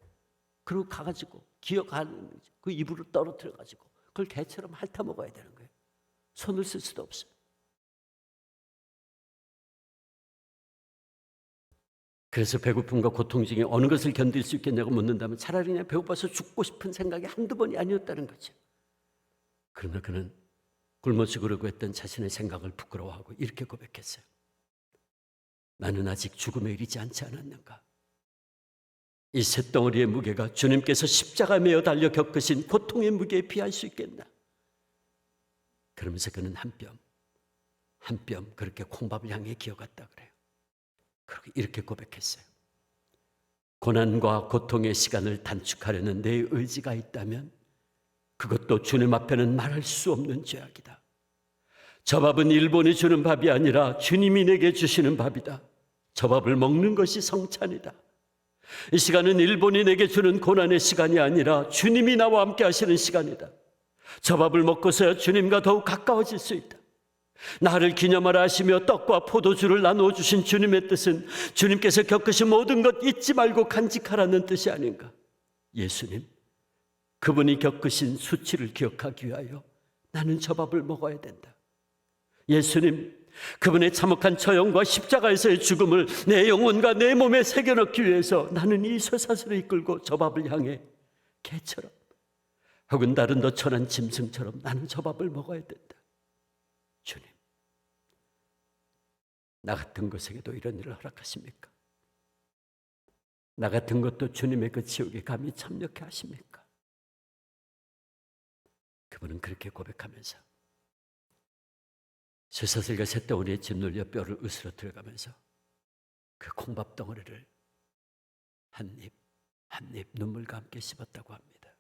그리고 가가지고 기어가는 그 입으로 떨어뜨려가지고 그걸 개처럼 핥아 먹어야 되는 거예요. 손을 쓸 수도 없어요. 그래서 배고픔과 고통 중에 어느 것을 견딜 수 있겠냐고 묻는다면 차라리 그냥 배고파서 죽고 싶은 생각이 한두 번이 아니었다는 거죠. 그러나 그는 굶어 죽으려고 했던 자신의 생각을 부끄러워하고 이렇게 고백했어요. 나는 아직 죽음에 이르지 않지 않았는가? 이 쇳덩어리의 무게가 주님께서 십자가에 매어 달려 겪으신 고통의 무게에 비할 수 있겠나? 그러면서 그는 한 뼘 그렇게 콩밥을 향해 기어갔다 그래요. 그리고 이렇게 고백했어요. 고난과 고통의 시간을 단축하려는 내 의지가 있다면 그것도 주님 앞에는 말할 수 없는 죄악이다. 저 밥은 일본이 주는 밥이 아니라 주님이 내게 주시는 밥이다. 저 밥을 먹는 것이 성찬이다. 이 시간은 일본이 내게 주는 고난의 시간이 아니라 주님이 나와 함께 하시는 시간이다. 저 밥을 먹고서야 주님과 더욱 가까워질 수 있다. 나를 기념하라 하시며 떡과 포도주를 나누어 주신 주님의 뜻은 주님께서 겪으신 모든 것 잊지 말고 간직하라는 뜻이 아닌가? 예수님, 그분이 겪으신 수치를 기억하기 위하여 나는 저 밥을 먹어야 된다. 예수님, 그분의 참혹한 처형과 십자가에서의 죽음을 내 영혼과 내 몸에 새겨넣기 위해서 나는 이 쇠사슬을 이끌고 저 밥을 향해 개처럼 혹은 다른 더 천한 짐승처럼 나는 저 밥을 먹어야 된다. 주님, 나 같은 것에게도 이런 일을 허락하십니까? 나 같은 것도 주님의 그 지옥에 감히 참여케 하십니까? 그분은 그렇게 고백하면서 쇠사슬과 쇳덩어리에 짓눌려 뼈를 으스러뜨려가면서 그 콩밥 덩어리를 한 입 눈물과 함께 씹었다고 합니다.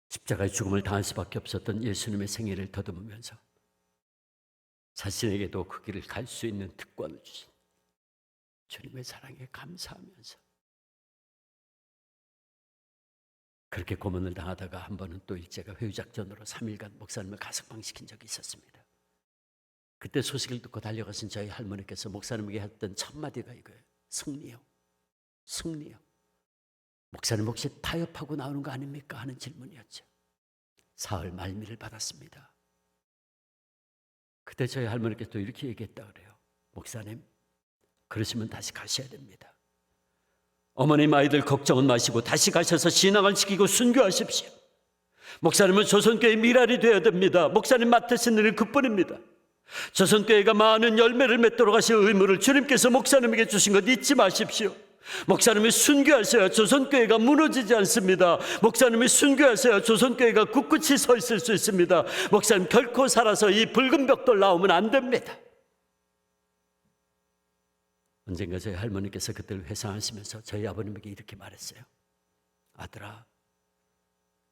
십자가의 죽음을 당할 수밖에 없었던 예수님의 생애를 더듬으면서 자신에게도 그 길을 갈 수 있는 특권을 주신 주님의 사랑에 감사하면서 그렇게 고문을 당하다가 한 번은 또 일제가 회유작전으로 3일간 목사님을 가석방시킨 적이 있었습니다. 그때 소식을 듣고 달려가신 저희 할머니께서 목사님에게 했던 첫 마디가 이거예요. 승리요. 승리요. 목사님 혹시 타협하고 나오는 거 아닙니까? 하는 질문이었죠. 사흘 말미를 받았습니다. 그때 저희 할머니께서 또 이렇게 얘기했다 그래요. 목사님, 그러시면 다시 가셔야 됩니다. 어머님 아이들 걱정은 마시고 다시 가셔서 신앙을 지키고 순교하십시오. 목사님은 조선교회의 미랄이 되어야 됩니다. 목사님 맡으신 일은 그뿐입니다. 조선교회가 많은 열매를 맺도록 하실 의무를 주님께서 목사님에게 주신 것 잊지 마십시오. 목사님이 순교하셔야 조선교회가 무너지지 않습니다. 목사님이 순교하셔야 조선교회가 굳굳이 서 있을 수 있습니다. 목사님 결코 살아서 이 붉은 벽돌 나오면 안 됩니다. 언젠가 저희 할머니께서 그때를 회상하시면서 저희 아버님에게 이렇게 말했어요. 아들아,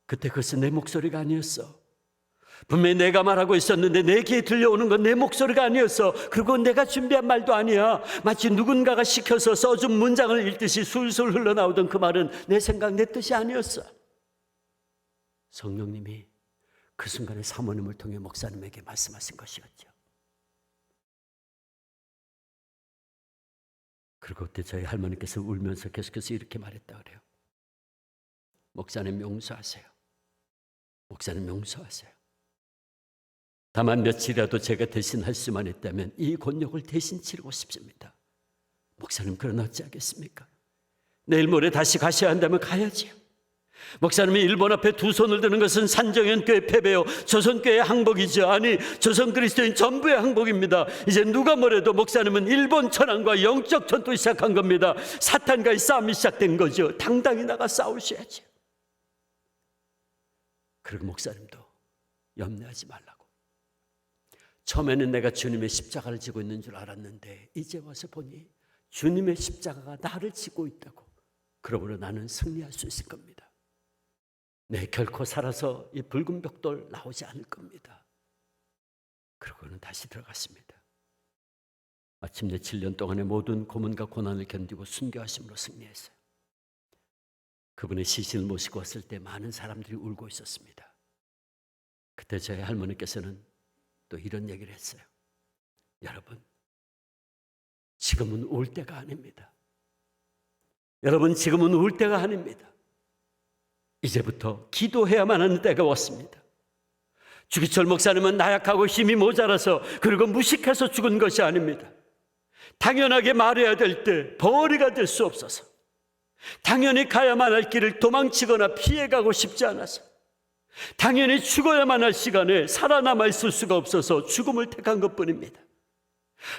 그때 그것은 내 목소리가 아니었어. 분명히 내가 말하고 있었는데 내 귀에 들려오는 건 내 목소리가 아니었어. 그리고 내가 준비한 말도 아니야. 마치 누군가가 시켜서 써준 문장을 읽듯이 술술 흘러나오던 그 말은 내 생각, 내 뜻이 아니었어. 성령님이 그 순간에 사모님을 통해 목사님에게 말씀하신 것이었죠. 그리고 그때 저희 할머니께서 울면서 계속해서 이렇게 말했다 그래요. 목사님 용서하세요. 목사님 용서하세요. 다만 며칠이라도 제가 대신 할 수만 있다면 이 곤욕을 대신 치르고 싶습니다. 목사님, 그러나 어찌하겠습니까? 내일 모레 다시 가셔야 한다면 가야지요. 목사님이 일본 앞에 두 손을 드는 것은 산정현교회 패배요 조선교회의 항복이죠. 아니, 조선 그리스도인 전부의 항복입니다. 이제 누가 뭐래도 목사님은 일본 천황과 영적 전투를 시작한 겁니다. 사탄과의 싸움이 시작된 거죠. 당당히 나가 싸우셔야죠. 그리고 목사님도 염려하지 말라고. 처음에는 내가 주님의 십자가를 지고 있는 줄 알았는데 이제 와서 보니 주님의 십자가가 나를 지고 있다고. 그러므로 나는 승리할 수 있을 겁니다. 네, 결코 살아서 이 붉은 벽돌 나오지 않을 겁니다. 그러고는 다시 들어갔습니다. 마침내 7년 동안의 모든 고문과 고난을 견디고 순교하심으로 승리했어요. 그분의 시신을 모시고 왔을 때 많은 사람들이 울고 있었습니다. 그때 저희 할머니께서는 또 이런 얘기를 했어요. 여러분, 지금은 울 때가 아닙니다. 여러분, 지금은 울 때가 아닙니다. 이제부터 기도해야만 하는 때가 왔습니다. 주기철 목사님은 나약하고 힘이 모자라서 그리고 무식해서 죽은 것이 아닙니다. 당연하게 말해야 될 때 벙어리가 될 수 없어서, 당연히 가야만 할 길을 도망치거나 피해가고 싶지 않아서, 당연히 죽어야만 할 시간에 살아남아 있을 수가 없어서 죽음을 택한 것뿐입니다.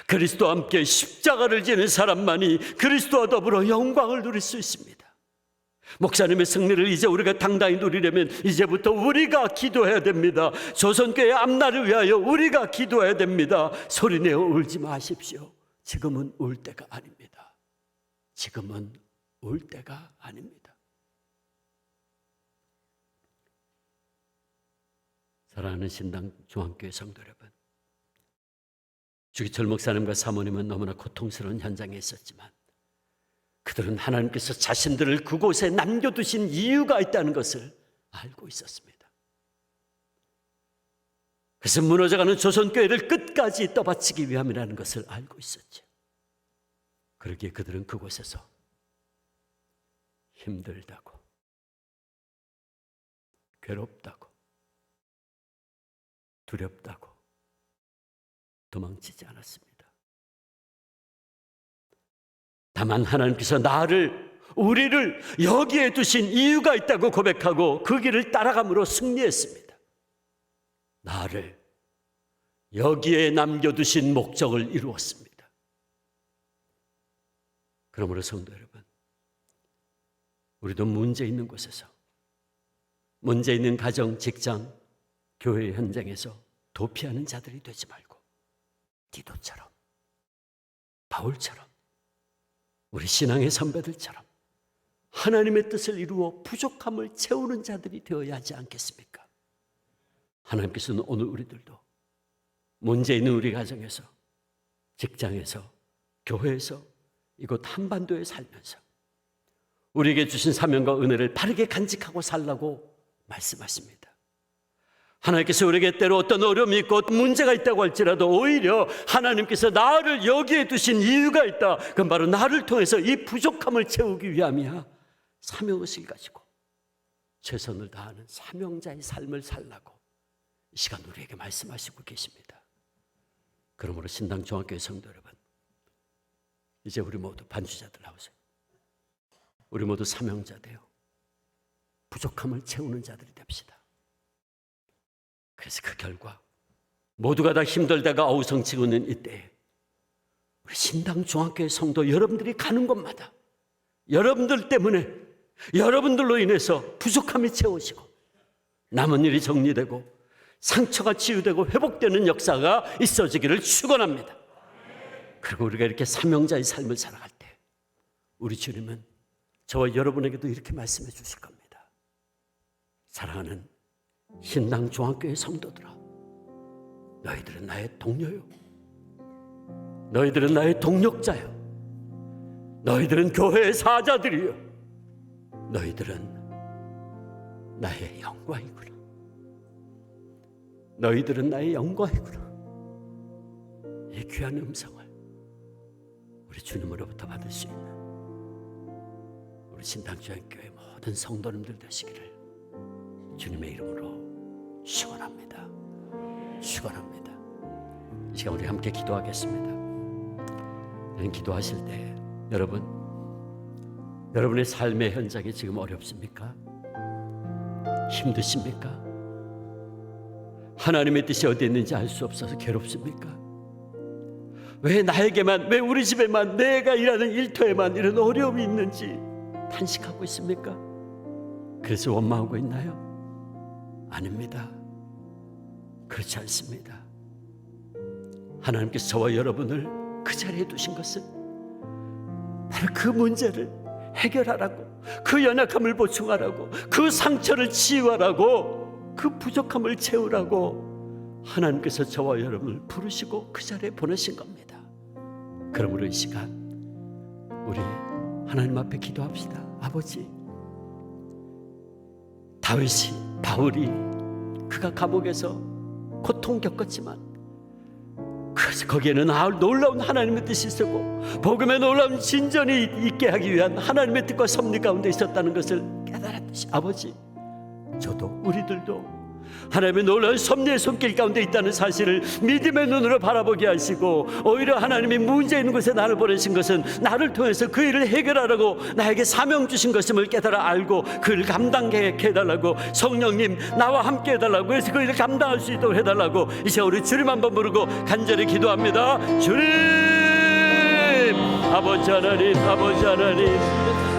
그리스도와 함께 십자가를 지는 사람만이 그리스도와 더불어 영광을 누릴 수 있습니다. 목사님의 승리를 이제 우리가 당당히 누리려면 이제부터 우리가 기도해야 됩니다. 조선교회 앞날을 위하여 우리가 기도해야 됩니다. 소리내어 울지 마십시오. 지금은 울 때가 아닙니다. 지금은 울 때가 아닙니다. 사랑하는 신당 중앙교회 성도 여러분, 주기철 목사님과 사모님은 너무나 고통스러운 현장에 있었지만 그들은 하나님께서 자신들을 그곳에 남겨두신 이유가 있다는 것을 알고 있었습니다. 그래서 무너져가는 조선교회를 끝까지 떠받치기 위함이라는 것을 알고 있었죠. 그러기에 그들은 그곳에서 힘들다고, 괴롭다고, 두렵다고 도망치지 않았습니다. 다만 하나님께서 우리를 여기에 두신 이유가 있다고 고백하고 그 길을 따라감으로 승리했습니다. 나를 여기에 남겨두신 목적을 이루었습니다. 그러므로 성도 여러분, 우리도 문제 있는 곳에서, 문제 있는 가정, 직장, 교회 현장에서 도피하는 자들이 되지 말고 디도처럼, 바울처럼, 우리 신앙의 선배들처럼 하나님의 뜻을 이루어 부족함을 채우는 자들이 되어야 하지 않겠습니까? 하나님께서는 오늘 우리들도 문제 있는 우리 가정에서, 직장에서, 교회에서, 이곳 한반도에 살면서 우리에게 주신 사명과 은혜를 바르게 간직하고 살라고 말씀하십니다. 하나님께서 우리에게 때로 어떤 어려움이 있고 문제가 있다고 할지라도 오히려 하나님께서 나를 여기에 두신 이유가 있다. 그건 바로 나를 통해서 이 부족함을 채우기 위함이야. 사명의식을 가지고 최선을 다하는 사명자의 삶을 살라고 이 시간 우리에게 말씀하시고 계십니다. 그러므로 신당 중앙교회 성도 여러분, 이제 우리 모두 반주자들 나오세요. 우리 모두 사명자 되어 부족함을 채우는 자들이 됩시다. 그래서 그 결과 모두가 다 힘들다가 어우성치고 있는 이때에 우리 신당 중앙교회 성도 여러분들이 가는 곳마다 여러분들 때문에, 여러분들로 인해서 부족함이 채워지고 남은 일이 정리되고 상처가 치유되고 회복되는 역사가 있어지기를 축원합니다. 그리고 우리가 이렇게 사명자의 삶을 살아갈 때 우리 주님은 저와 여러분에게도 이렇게 말씀해 주실 겁니다. 사랑하는 신당 중앙교회 성도들아, 너희들은 나의 동료요, 너희들은 나의 동력자요, 너희들은 교회의 사자들이요, 너희들은 나의 영광이구나, 너희들은 나의 영광이구나. 이 귀한 음성을 우리 주님으로부터 받을 수 있는 우리 신당 중앙교회 모든 성도님들 되시기를 주님의 이름으로 축원합니다. 축원합니다. 이 시간 우리 함께 기도하겠습니다. 여러분 기도하실 때 여러분의 삶의 현장이 지금 어렵습니까? 힘드십니까? 하나님의 뜻이 어디 있는지 알 수 없어서 괴롭습니까? 왜 나에게만, 왜 우리 집에만, 내가 일하는 일터에만 이런 어려움이 있는지 탄식하고 있습니까? 그래서 원망하고 있나요? 아닙니다. 그렇지 않습니다. 하나님께서 저와 여러분을 그 자리에 두신 것은 바로 그 문제를 해결하라고, 그 연약함을 보충하라고, 그 상처를 치유하라고, 그 부족함을 채우라고 하나님께서 저와 여러분을 부르시고 그 자리에 보내신 겁니다. 그러므로 이 시간 우리 하나님 앞에 기도합시다. 아버지, 바울이 그가 감옥에서 고통 겪었지만 거기에는 놀라운 하나님의 뜻이 있었고 복음의 놀라운 진전이 있게 하기 위한 하나님의 뜻과 섭리 가운데 있었다는 것을 깨달았듯이 아버지, 저도 우리들도 하나님의 놀라운 섭리의 손길 가운데 있다는 사실을 믿음의 눈으로 바라보게 하시고, 오히려 하나님이 문제 있는 곳에 나를 보내신 것은 나를 통해서 그 일을 해결하라고 나에게 사명 주신 것임을 깨달아 알고 그 일을 감당하게 해달라고, 성령님 나와 함께 해달라고, 그래서 그 일을 감당할 수 있도록 해달라고 이제 우리 주님 한번 부르고 간절히 기도합니다. 주님, 아버지 하나님, 아버지 하나님,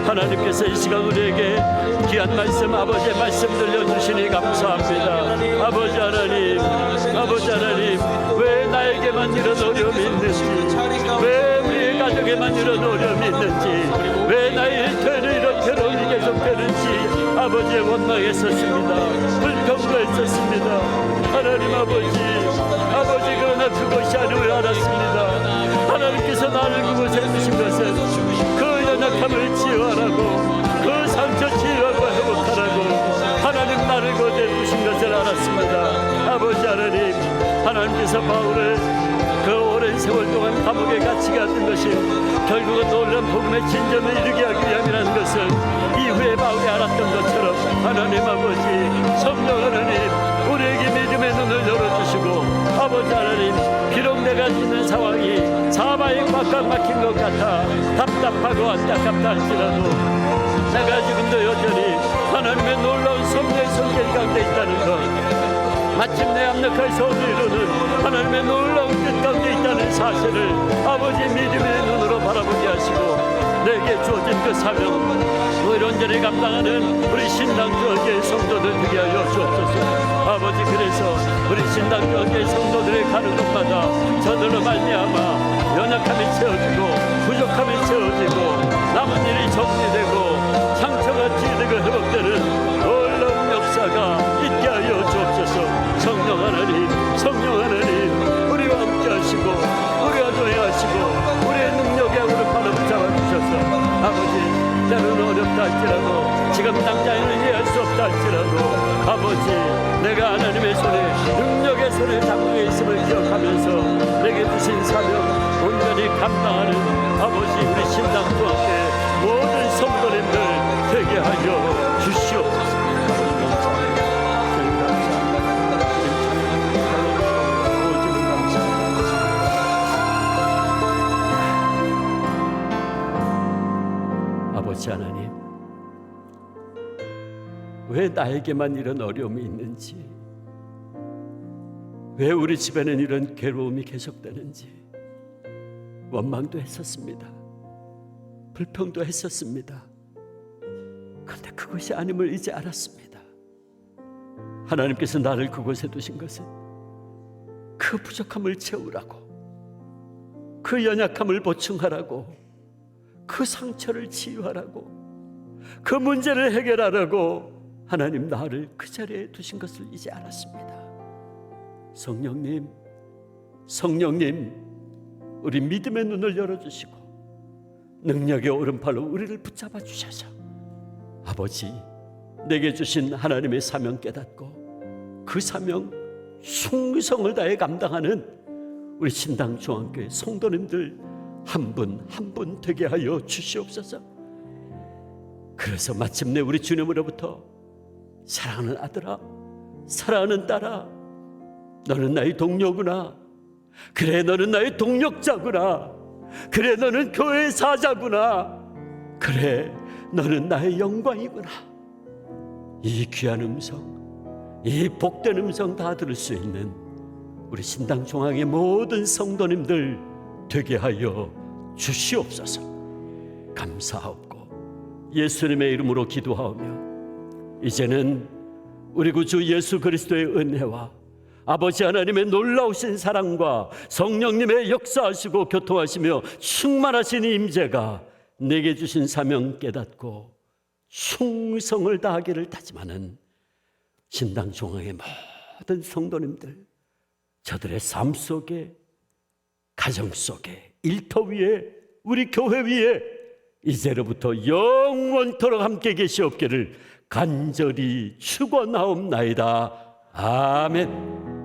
하나님께서 이 시간 우리에게 귀한 말씀, 아버지의 말씀 들려주시니 감사합니다. 아버지 하나님, 아버지 하나님, 왜 나에게만 이런 어려움이 있는지, 왜 우리의 가족에만 이런 어려움이 있는지, 왜 나의 일터에는 이런 괴로움이 계속되는지 아버지의 원망했었습니다. 불평도했었습니다. 하나님 아버지, 그러나 그것이 아니오를 알았습니다. 하나님께서 나를 그곳에 두신 것은 그 연약함을 치유하라고, 그 상처 치유하고 회복하라고 하나님 나를 그곳에 두신 것을 알았습니다. 아버지 하나님, 하나님께서 바울을 그 오랜 세월 동안 감옥에 갇히게 하던 것이 결국은 놀라운 복음의 진전을 이루게 하기 위함이라는 것을 이후에 바울이 알았던 것처럼 하나님 아버지, 성령 하나님, 우리에게 믿음의 눈을 열어주시고, 아버지 하나님, 비록 내가 있는 상황이 사방이 꽉꽉 막힌 것 같아 답답하고 안타깝다 할지라도 내가 지금도 여전히 하나님의 놀라운 섭리의 손길 가운데 있다는 것, 마침내 압력할 소원을 이루는 하나님의 놀라운 뜻 가운데 있다는 사실을 아버지 믿음의 눈으로 바라보게 하시고, 내게 주어진 그 사명 온전히 감당하는 우리 신당교회의 성도들 되게 하여 주옵소서. 아버지, 그래서 우리 신당교회의 성도들이 가는 곳마다 저들로 말미암아 연약함이 채워지고 부족함이 채워지고 남은 일이 정리되고 상처가 치유되고 회복되는 놀라운 역사가 있게 하여 주옵소서. 성령 하나님, 성령 하나님, 우리와 함께 하시고 우리와 동행하시고 우리의 능력의 악으로 발을 잡아주셔서 아버지, 때로는 어렵다 할지라도 지금 당장에는 이해할 수 없다 할지라도 아버지, 내가 하나님의 손에 능력의 손에 잡고 있음을 기억하면서 내게 주신 사명 온전히 감당하는 아버지, 우리 신당교회 모든 성도님들 되게 하여 주시옵소서. 아버지 하나님, 왜 나에게만 이런 어려움이 있는지, 왜 우리 집에는 이런 괴로움이 계속되는지 원망도 했었습니다. 불평도 했었습니다. 그런데 그것이 아님을 이제 알았습니다. 하나님께서 나를 그곳에 두신 것은 그 부족함을 채우라고, 그 연약함을 보충하라고, 그 상처를 치유하라고, 그 문제를 해결하라고 하나님 나를 그 자리에 두신 것을 이제 알았습니다. 성령님, 성령님, 우리 믿음의 눈을 열어주시고 능력의 오른팔로 우리를 붙잡아 주셔서 아버지, 내게 주신 하나님의 사명 깨닫고 그 사명 충성을 다해 감당하는 우리 신당중앙교회 성도님들 한 분 한 분 되게 하여 주시옵소서. 그래서 마침내 우리 주님으로부터 사랑하는 아들아, 사랑하는 딸아, 너는 나의 동료구나. 그래, 너는 나의 동력자구나. 그래, 너는 교회의 사자구나. 그래, 너는 나의 영광이구나. 이 귀한 음성, 이 복된 음성 다 들을 수 있는 우리 신당중앙의 모든 성도님들 되게 하여 주시옵소서. 감사하옵고 예수님의 이름으로 기도하오며, 이제는 우리 구주 예수 그리스도의 은혜와 아버지 하나님의 놀라우신 사랑과 성령님의 역사하시고 교통하시며 충만하신 임재가 내게 주신 사명 깨닫고 충성을 다하기를 다짐하는 신당중앙의 모든 성도님들, 저들의 삶 속에, 가정 속에, 일터 위에 우리 교회 위에 이제로부터 영원토록 함께 계시옵기를 간절히 축원하옵나이다. 아멘.